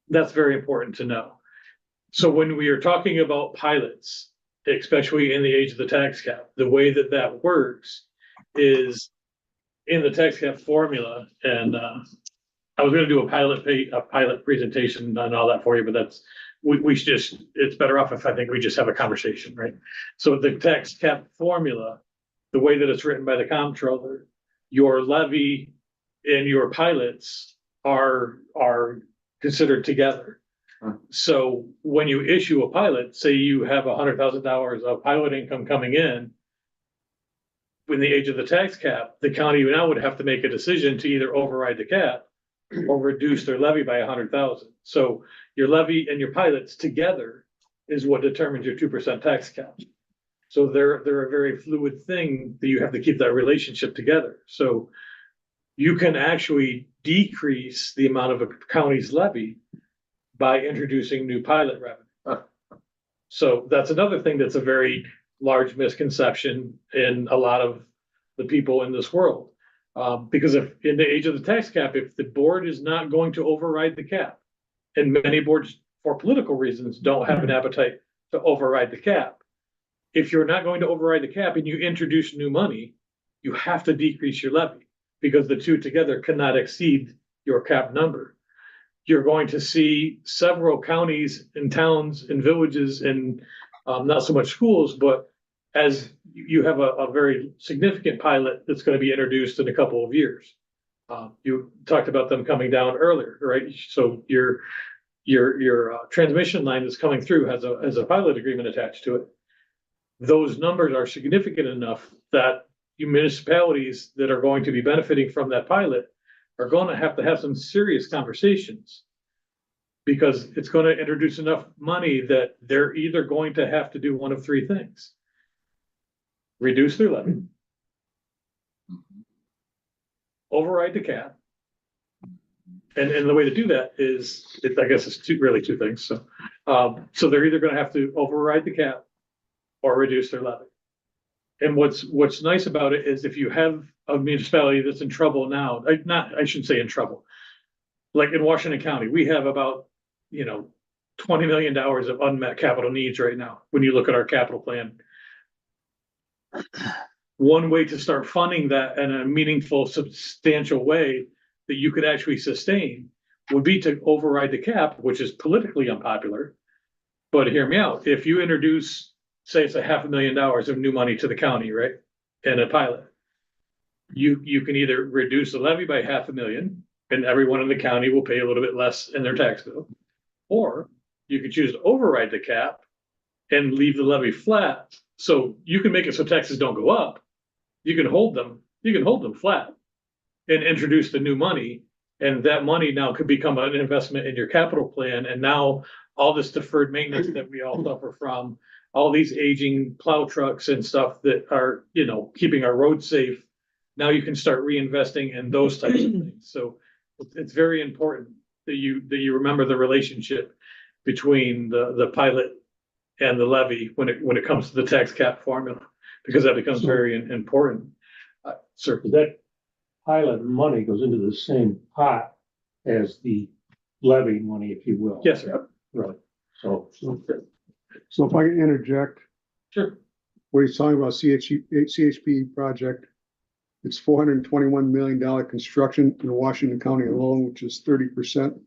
that's very important to know. So when we are talking about pilots, especially in the age of the tax cap, the way that works is in the tax cap formula. And I was gonna do a pilot presentation on all that for you, but we should just, it's better off if I think we just have a conversation, right? So the tax cap formula, the way that it's written by the comptroller, your levy and your pilots are considered together. So when you issue a pilot, say you have $100,000 of pilot income coming in, in the age of the tax cap, the county now would have to make a decision to either override the cap or reduce their levy by 100,000. So your levy and your pilots together is what determines your 2% tax cap. So they're a very fluid thing that you have to keep that relationship together. So you can actually decrease the amount of a county's levy by introducing new pilot revenue. So that's another thing that's a very large misconception in a lot of the people in this world. Because if in the age of the tax cap, if the board is not going to override the cap, and many boards for political reasons don't have an appetite to override the cap. If you're not going to override the cap and you introduce new money, you have to decrease your levy because the two together cannot exceed your cap number. You're going to see several counties and towns and villages and not so much schools, but as you have a very significant pilot that's going to be introduced in a couple of years. You talked about them coming down earlier, right? So your transmission line that's coming through has a pilot agreement attached to it. those numbers are significant enough that you municipalities that are going to be benefiting from that pilot are gonna have to have some serious conversations. Because it's gonna introduce enough money that they're either going to have to do one of three things. Reduce their levy. Override the cap. And the way to do that is, I guess it's really two things, so. So they're either gonna have to override the cap or reduce their levy. And what's nice about it is if you have a municipality that's in trouble now, I shouldn't say in trouble. Like in Washington County, we have about, $20 million of unmet capital needs right now, when you look at our capital plan. One way to start funding that in a meaningful, substantial way that you could actually sustain would be to override the cap, which is politically unpopular. But hear me out, if you introduce, say it's $500,000 of new money to the county, right? And a pilot. You can either reduce the levy by $500,000 and everyone in the county will pay a little bit less in their tax bill. Or you could choose to override the cap and leave the levy flat. So you can make it so taxes don't go up. You can hold them flat and introduce the new money. And that money now could become an investment in your capital plan. And now all this deferred maintenance that we all suffer from, all these aging plow trucks and stuff that are, keeping our roads safe. Now you can start reinvesting in those types of things. So it's very important that you remember the relationship between the pilot and the levy when it comes to the tax cap formula, because that becomes very important. Sir. That pilot money goes into the same pot as the levy money, if you will. Yes, sir. Right, so. So if I can interject, Sure. what he's talking about, CHP project, it's $421 million construction in Washington County alone, which is 30%.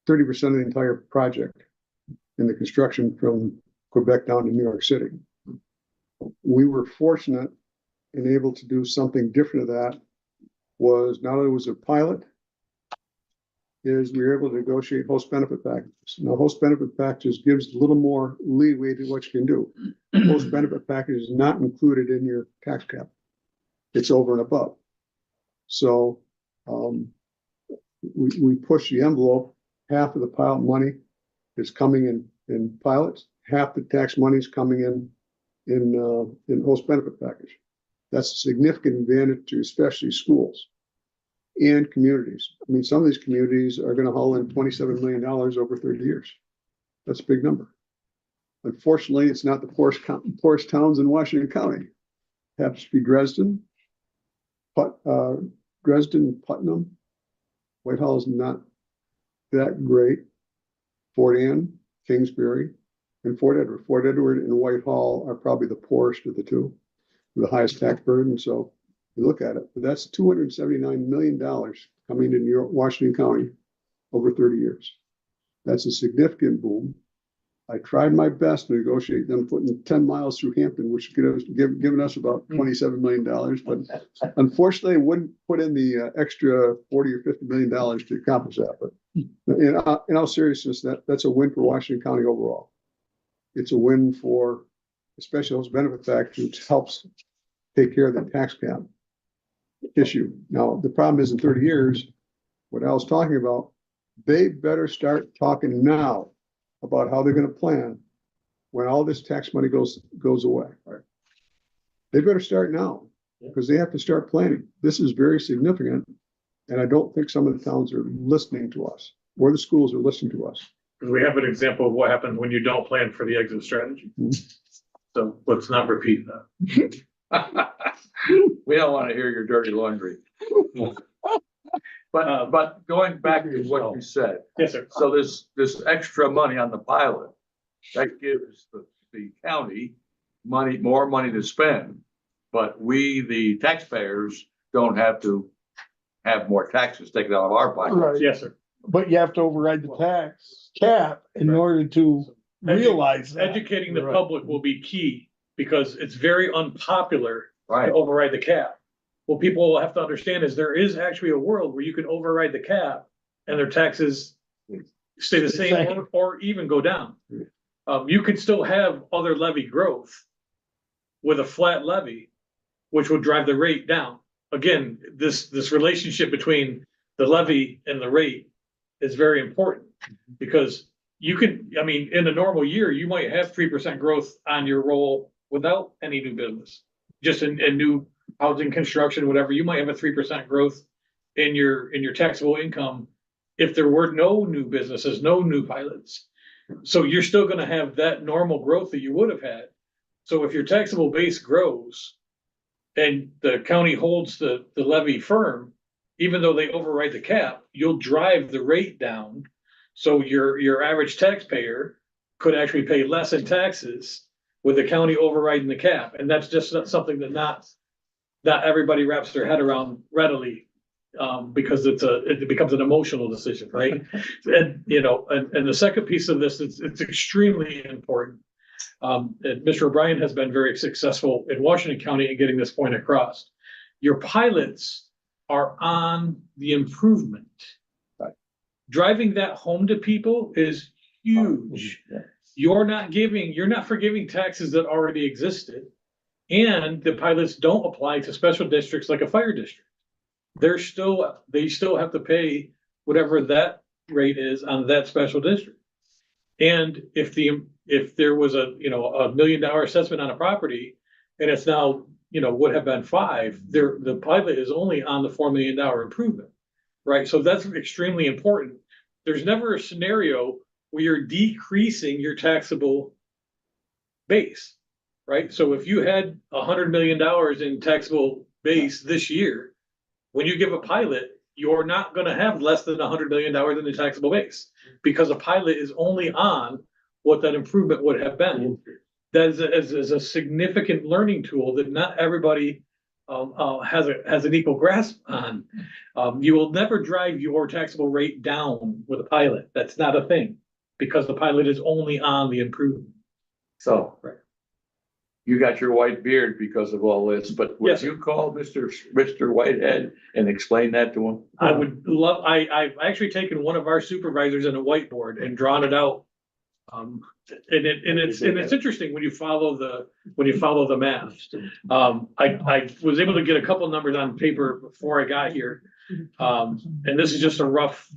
30% of the entire project in the construction from Quebec down to New York City. We were fortunate and able to do something different of that. Was not only was a pilot, is we were able to negotiate host benefit packages. Now, host benefit packages gives a little more leeway to what you can do. Host benefit package is not included in your tax cap. It's over and above. So we push the envelope. Half of the pilot money is coming in pilots. Half the tax money is coming in host benefit package. That's a significant advantage to especially schools and communities. I mean, some of these communities are going to haul in $27 million over 30 years. That's a big number. Unfortunately, it's not the poorest towns in Washington County. It happens to be Dresden, Putnam. Whitehall is not that great. Fort Anne, Kingsbury, and Fort Edward. Fort Edward and Whitehall are probably the poorest of the two, with the highest tax burden. So you look at it, but that's $279 million coming to Washington County over 30 years. That's a significant boom. I tried my best to negotiate them putting 10 miles through Hampton, which could have given us about $27 million, but unfortunately wouldn't put in the extra 40 or $50 million to accomplish that. But in all seriousness, that's a win for Washington County overall. It's a win for especially those benefit packages, which helps take care of the tax cap issue. Now, the problem is in 30 years, what I was talking about, they better start talking now about how they're going to plan when all this tax money goes away. Right? They better start now because they have to start planning. This is very significant. And I don't think some of the towns are listening to us or the schools are listening to us. We have an example of what happens when you don't plan for the exit strategy. So let's not repeat that. We don't want to hear your dirty laundry. But going back to what you said, Yes, sir. so this extra money on the pilot, that gives the county more money to spend. But we, the taxpayers, don't have to have more taxes taken out of our pocket. Right. Yes, sir. But you have to override the tax cap in order to realize that. Educating the Right. public will be key because it's very unpopular Right. to override the cap. What people will have to understand is there is actually a world where you can override the cap and their taxes stay the same or even go down. You could still have other levy growth with a flat levy, which would drive the rate down. Again, this relationship between the levy and the rate is very important because you can, I mean, in a normal year, you might have 3% growth on your roll without any new business. Just in new housing construction, whatever, you might have a 3% growth in your taxable income if there were no new businesses, no new pilots. So you're still gonna have that normal growth that you would have had. So if your taxable base grows and the county holds the levy firm, even though they override the cap, you'll drive the rate down. So your average taxpayer could actually pay less in taxes with the county overriding the cap. And that's just not something that not everybody wraps their head around readily. Because it becomes an emotional decision, right? And, you know, and the second piece of this, it's extremely important. And Mr. O'Brien has been very successful in Washington County in getting this point across. Your pilots are on the improvement. Right. Driving that home to people is huge. You're not forgiving taxes that already existed. And the pilots don't apply to special districts like a fire district. They still have to pay whatever that rate is on that special district. And if there was a $1 million assessment on a property and it's now, would have been 5, the pilot is only on the $4 million improvement, right? So that's extremely important. There's never a scenario where you're decreasing your taxable base, right? So if you had $100 million in taxable base this year, when you give a pilot, you're not going to have less than $100 million in the taxable base because a pilot is only on what that improvement would have been. That is a significant learning tool that not everybody has an equal grasp on. You will never drive your taxable rate down with a pilot. That's not a thing because the pilot is only on the improvement. So. Right. You got your white beard because of all this, but would Yes. you call Mr. Whitehead and explain that to him? I would love, I've actually taken one of our supervisors in a whiteboard and drawn it out. And it's interesting when you follow the math. I was able to get a couple numbers on paper before I got here. And this is just a rough,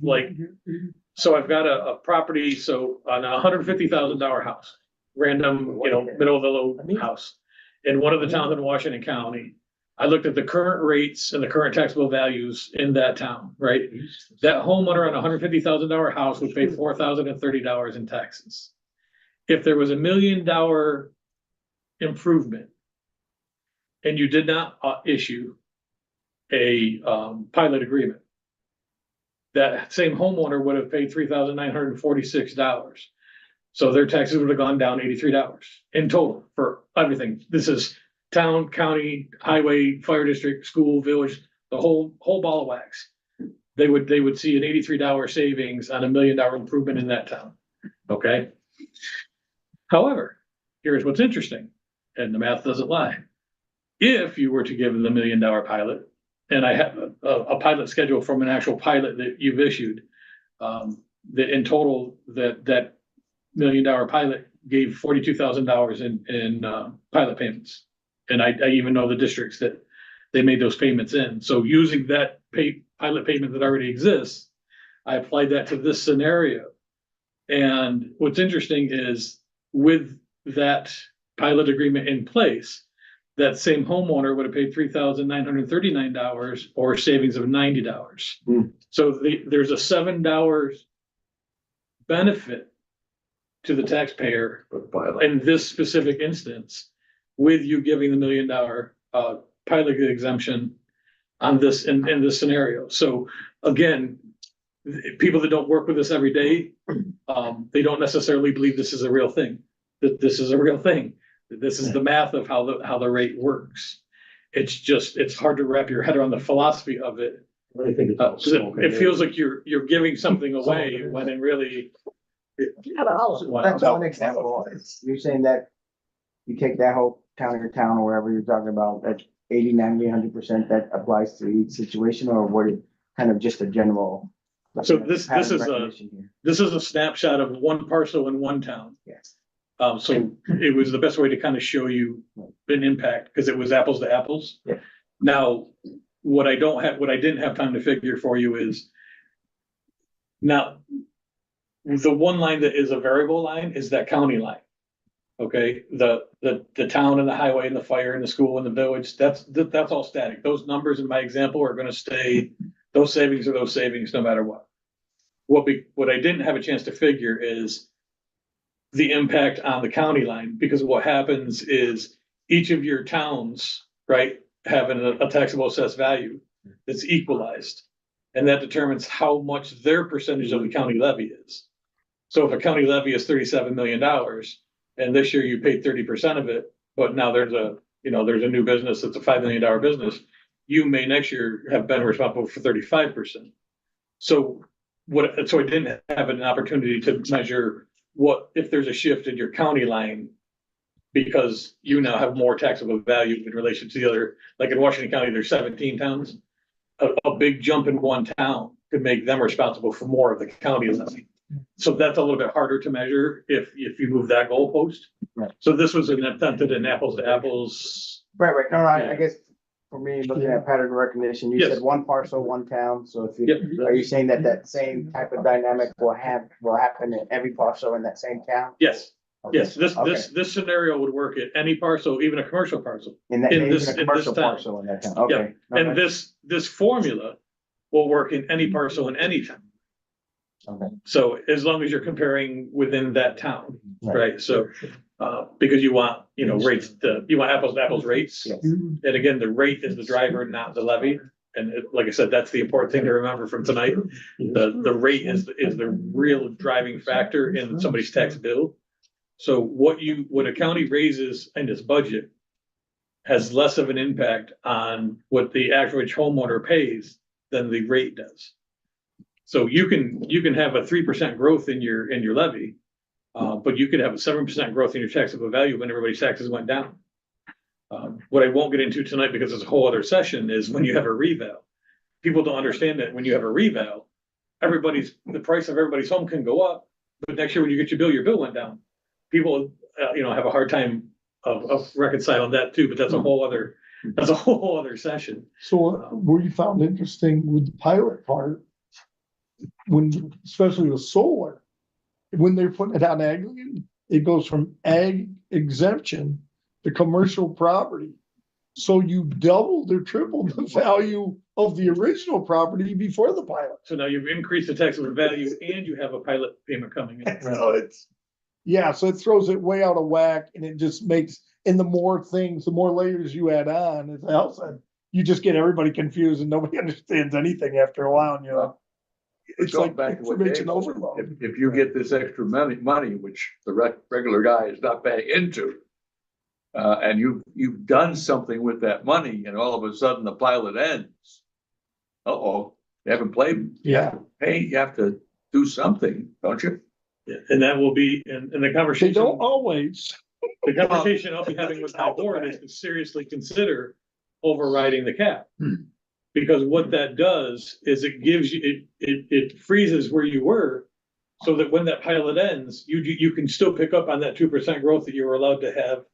so I've got a property, so on a $150,000 house, random, middle of the low house in one of the towns in Washington County. I looked at the current rates and the current taxable values in that town, right? That homeowner on a $150,000 house would pay $4,030 in taxes. If there was $1 million improvement and you did not issue a pilot agreement, that same homeowner would have paid $3,946. So their taxes would have gone down $83 in total for everything. This is town, county, highway, fire district, school, village, the whole ball of wax. They would see an $83 savings on $1 million improvement in that town. Okay. However, here's what's interesting, and the math doesn't lie. If you were to give them the $1 million pilot, and I have a pilot schedule from an actual pilot that you've issued, that in total that $1 million pilot gave $42,000 in pilot payments. And I even know the districts that they made those payments in. So using that pilot payment that already exists, I applied that to this scenario. And what's interesting is with that pilot agreement in place, that same homeowner would have paid $3,939 or savings of $90. So there's a $7 benefit to the taxpayer in this specific instance with you giving the $1 million pilot exemption on this in this scenario. So again, people that don't work with us every day, they don't necessarily believe this is a real thing, that this is a real thing. This is the math of how the rate works. It's hard to wrap your head around the philosophy of it. I think It feels like you're giving something away when in really. That's one example. You're saying that you take that whole county or town or wherever you're talking about, that 80, 90, 100% that applies to each situation, or what it kind of just a general. So this is pattern recognition here? this is a snapshot of one parcel in one town. Yes. So it was the best way to kind of show you an impact, because it was apples to apples. Yeah. Now, what I didn't have time to figure for you is now, the one line that is a variable line is that county line. Okay, the town and the highway and the fire and the school and the village, that's all static. Those numbers in my example are gonna stay, those savings are those savings no matter what. What I didn't have a chance to figure is the impact on the county line, because what happens is each of your towns, right, have a taxable assessed value that's equalized. And that determines how much their percentage of the county levy is. So if a county levy is $37 million, and this year you paid 30% of it, but now there's a new business that's a $5 million business, you may next year have been responsible for 35%. So I didn't have an opportunity to measure what if there's a shift in your county line, because you now have more taxable value in relation to the other. Like in Washington County, there's 17 towns. A big jump in one town could make them responsible for more of the county levy. So that's a little bit harder to measure if you move that goalpost. Right. So this was an attempt at an apples to apples. Right, no, I guess for me, looking at pattern recognition, you Yes. said one parcel, one town, so if Yep. are you saying that same type of dynamic will happen in every parcel in that same town? Yes, Okay. yes, Okay. this scenario would work at any parcel, even a commercial parcel. In that, in even this- a in this commercial town. parcel in that town, okay. And Okay. this formula will work in any parcel in any town. Okay. So as long as you're comparing within that town, Right. right? So, because you want, rates, you want apples to apples rates. Yes. And again, the rate is the driver, not the levy. And like I said, that's the important thing to remember from tonight. The rate is the real driving factor in somebody's tax bill. So what a county raises in its budget has less of an impact on what the average homeowner pays than the rate does. So you can have a 3% growth in your levy, but you could have a 7% growth in your taxable value when everybody's taxes went down. What I won't get into tonight, because it's a whole other session, is when you have a reval. People don't understand that when you have a reval, the price of everybody's home can go up, but next year when you get your bill went down. People, have a hard time of reconciling that too, but that's a whole other session. So what we found interesting with the pilot part, especially with solar, when they're putting it on ag, it goes from ag exemption to commercial property. So you doubled or tripled the value of the original property before the pilot. So now you've increased the taxable value and you have a pilot payment coming in. So so it throws it way out of whack, and it just makes, and the more layers you add on, as Al said, you just get everybody confused and nobody understands anything after a while, it's Going like back to what Dave information said, overload. If you get this extra money, which the regular guy is not paying into, and you've done something with that money, and all of a sudden the pilot ends. You haven't played. Yeah. Hey, you have to do something, don't you? Yeah, and that will be in the They conversation. don't always. The conversation I'll be having with my board is to seriously consider overriding the cap. Because what that does is it gives you, it freezes where you were, so that when that pilot ends, you can still pick up on that 2% growth that you were allowed to have.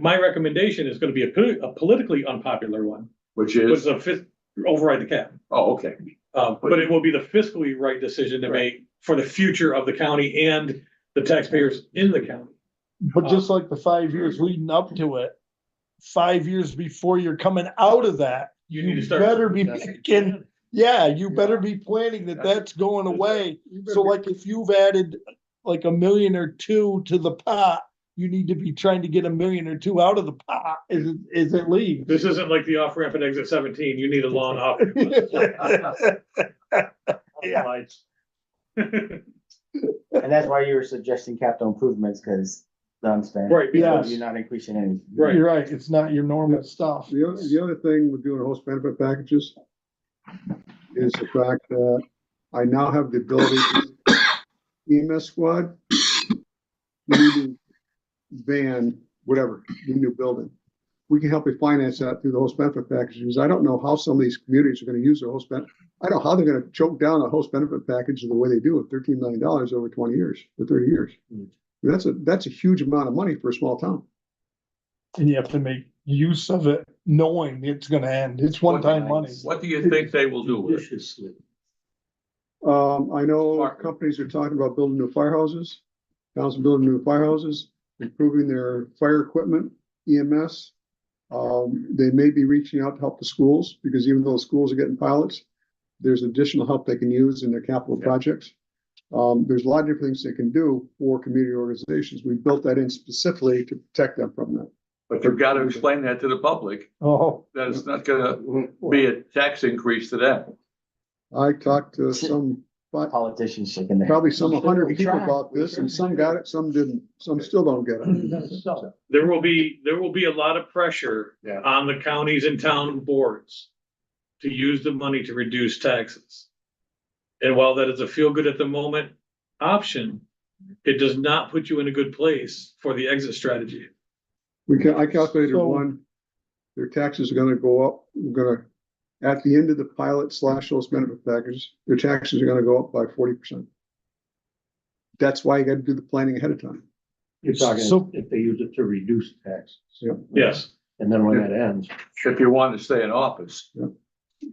My recommendation is gonna be a politically unpopular one, Which was is, the fifth, override the cap. okay. But it will be the fiscally right decision to make for the future of the county and the taxpayers in the county. But just like the 5 years leading up to it, 5 years before you're coming out of that, You need to you start. better be making, you better be planning that's going away. So like if you've added like $1 million or $2 million to the pot, you need to be trying to get $1 million or $2 million out of the pot as it leaves. This isn't like the off ramp at exit 17. You need a long off. Yeah. And that's why you were suggesting capital improvements, because Don spent. Right, because- You're not increasing any. Right. You're right, it's not your normal stuff. The other thing with doing host benefit packages is the fact that I now have the ability to EMS squad, new van, whatever, new building. we can help you finance that through the host benefit packages. I don't know how some of these communities are gonna use their host benefit. I don't know how they're gonna choke down a host benefit package the way they do with $13 million over 20 years, or 30 years. That's a huge amount of money for a small town. And you have to make use of it, knowing it's gonna end. It's one-time money. What do you think they will do with it? Judiciously. I know companies are talking about building new firehouses, towns are building new firehouses, improving their fire equipment, EMS. They may be reaching out to help the schools, because even though schools are getting pilots, there's additional help they can use in their capital projects. There's a lot of different things they can do for community organizations. We built that in specifically to protect them from that. But you've got to explain that to the public, Oh, that it's not gonna be a tax increase to them. I talked to some, Politicians shaking their. probably some 100 We people tried. about this, and some got it, some didn't, some still don't get it. There will be a lot of pressure Yeah. on the counties and town boards to use the money to reduce taxes. And while that is a feel good at the moment option, it does not put you in a good place for the exit strategy. I calculated So- one, their taxes are gonna go up, at the end of the pilot / host benefit package, their taxes are gonna go up by 40%. That's why you gotta do the planning ahead of time. You're talking So- if they use it to reduce taxes, Yes, and then when that ends, If you want to stay in office.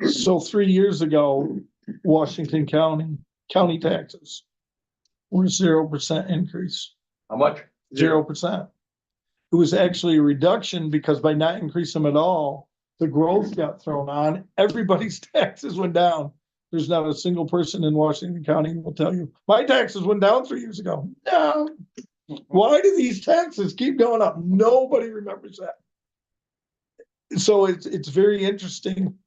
so 3 years ago, Washington county taxes were 0% increase, How much? 0%. It was actually a reduction because by not increasing them at all, the growth got thrown on, everybody's taxes went down. There's not a single person in Washington County who will tell you, my taxes went down 3 years ago. No. Why do these taxes keep going up? Nobody remembers that. So it's very interesting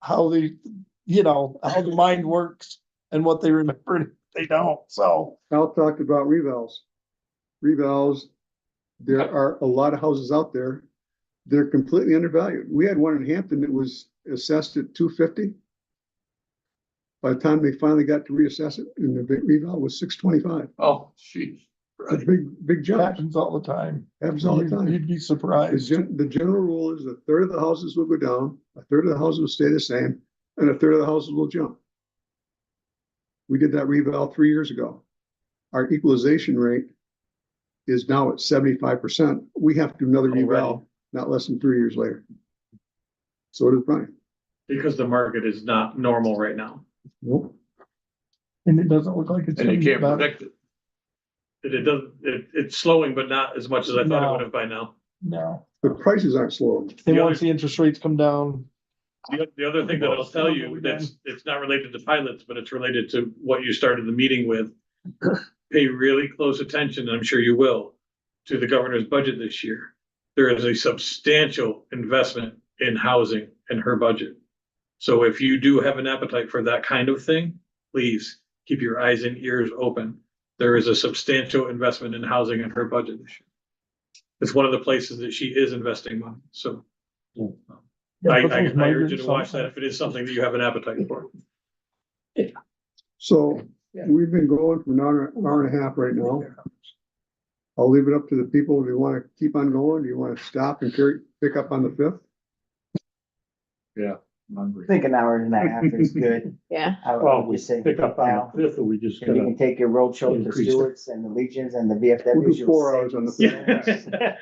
how how the mind works and what they remember and they don't, so. Al talked about revals. Revals, there are a lot of houses out there. They're completely undervalued. We had one in Hampton that was assessed at 250. By the time they finally got to reassess it, and the big reval was 625. Oh, jeez. It's a big jump. Happens all the time. Happens all the time. You'd be The surprised. the general rule is a third of the houses will go down, a third of the houses will stay the same, and a third of the houses will jump. We did that reval 3 years ago. Our equalization rate is now at 75%. We have to do another reval not less than 3 years later. So does Brian. because the market is not normal right now. Nope. And it doesn't look like it's. And you gonna be can't better. predict it. It doesn't, it's slowing, but not as much as I thought it would have by now. No, The prices aren't slowing. and The once other- the interest rates come down, The other thing that I'll tell you, that's, it's not related to pilots, but it's related to what you started the meeting with. Pay really close attention, and I'm sure you will, to the governor's budget this year. There is a substantial investment in housing in her budget. So if you do have an appetite for that kind of thing, please keep your eyes and ears open. There is a substantial investment in housing in her budget this year. It's one of the places that she is investing money, so. I urge you to watch that if it is something that you have an appetite for. So we've been going for an hour and a half right now. I'll leave it up to the people. Do you want to keep on going? Do you want to stop and pick up on the 5th? I'm hungry. I think an hour and a half is good. Yeah. I well, would we just say, pick up on now, the fifth, or we just and you gonna, can take your road show to Increase it. Stewart's and the Legions and the We'll VFWs. do 4 hours on the 5th.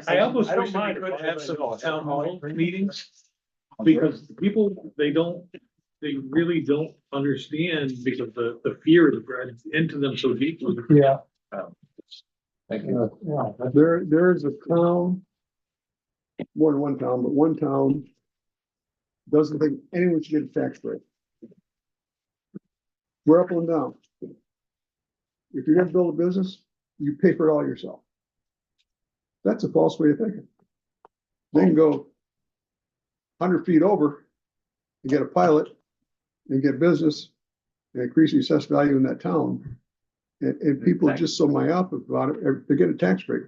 I almost wish that we could have some town hall meetings, because people, they really don't understand because the fear is bred into them so deeply. yeah. Thank you. There is a town, more than one town, but one town doesn't think anyone should get a tax break. We're up and down. If you're gonna build a business, you pay for it all yourself. That's a false way of thinking. They can go 100 feet over and get a pilot and get business and increase the assessed value in that town. And people are just so myopic about it, they're getting a tax break.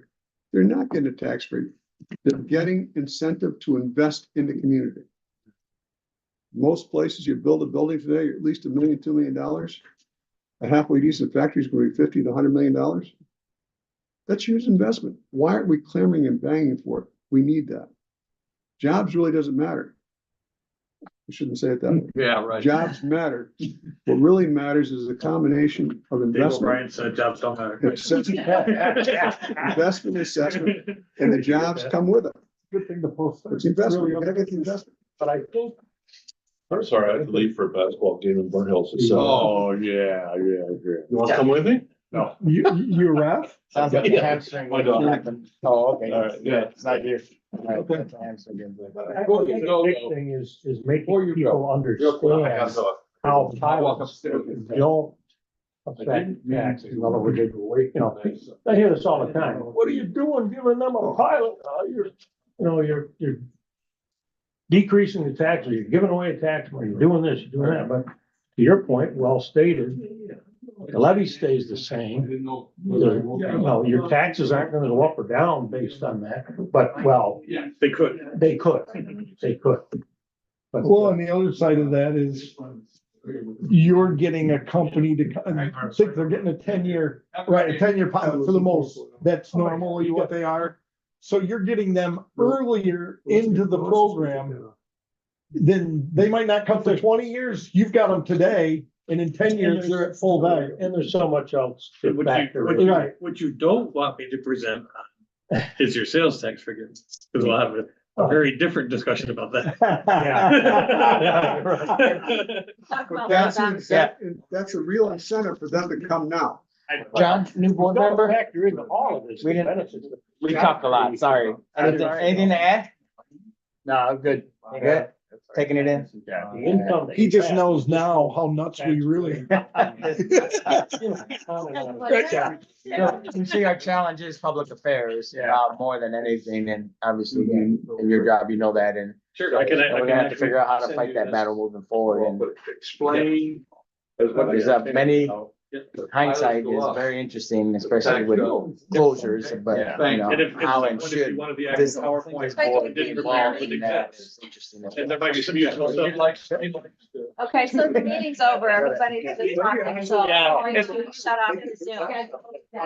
They're not getting a tax break. They're getting incentive to invest in the community. Most places you build a building today, at least $1 million, $2 million. A halfway decent factory is going to be $50 to $100 million. That's huge investment. Why aren't we clamoring and banging for it? We need that. Jobs really doesn't matter. I shouldn't say it that way. Yeah, right. Jobs matter. What really matters is a combination of Dave investment, O'Brien said jobs don't matter. investment assessment, and the jobs come with it. Good thing to post. It's investment. You gotta get the investment. But I think I'm sorry, I have to leave for a basketball game in Burn Hills. So, Oh, yeah, you want to come with me? No. you a ref? Sounds like a Yeah. hamstring. My dog. Oh, okay. All right, yeah. It's not you. All right, it's a hamstring, but- I think the big thing is making people understand how pilots don't affect taxes. In other words, I hear this all the time. What are you doing giving them a pilot? You're decreasing the tax, or you're giving away a tax, or you're doing this, you're doing that. But to your point, well stated, the levy stays the same. Well, your taxes aren't gonna go up or down based on that, but, well, They could. they could. But, Well, and the other side of that is you're getting a company I think they're getting a 10-year, right, a 10-year pilot for the most. That's normally what they are. So you're getting them earlier into the program. Then they might not come for 20 years. You've got them today, and in 10 years, they're at full value. and there's so much else to What factor you, in. Right. what you don't want me to present on is your sales tax figures, because we'll have a very different discussion about that. Yeah. But that's a real incentive for them to come now. John, new board member? Factor into all of this. We didn't- benefits. We talked a lot, sorry. Anything to add? No, I'm good. You good? Taking it in? The income that He you just have. knows now how nuts we really. You see, our challenge is public affairs, more than anything, and obviously in your job, you know that, and Sure, I can. we're gonna have to figure out how to fight that battle moving forward, and Explain. there's many, hindsight is very interesting, especially with closures, but, you know, And if how and if you should wanted the this actual PowerPoint, board it be didn't prepare involved with in that examples. is interesting. And there might be some useful stuff. Okay, so the meeting's over, everybody's been talking, so I'm going to shut off the Zoom.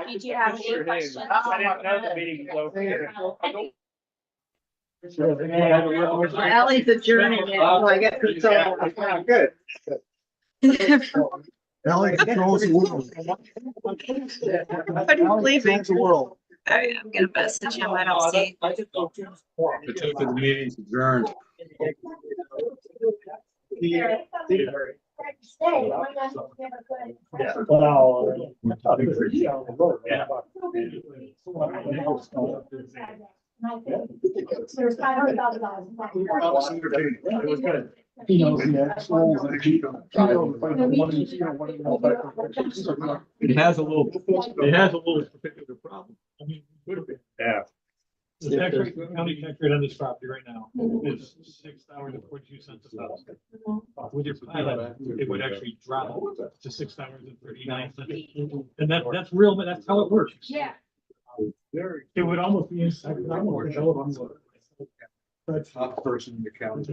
Did you have any questions? I didn't know the meeting was over. Ellie's adjourning it, so I guess it's over. Good. Ally controls the world. But he's leaving. Controls the world. I'm gonna message him, I don't see. The meeting's adjourned. There's $500,000. He knows the actual. It has a little particular problem. I mean, would have been. Yeah. The tax rate, the county tax rate on this property right now is $6.42 a thousand. With your pilot, it would actually drop to $6.39. And that's real, but that's how it works. Yeah. It would almost be inside. Top person in the county.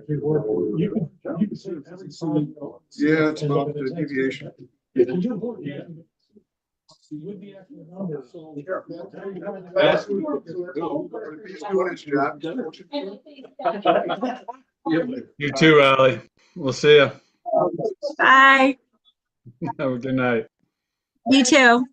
You can say every time. Yeah, it's about the deviation. It's your board, yeah. You would be actually number, so. He's doing his job. You too, Ally. We'll see you. Bye. Have a good night. You too.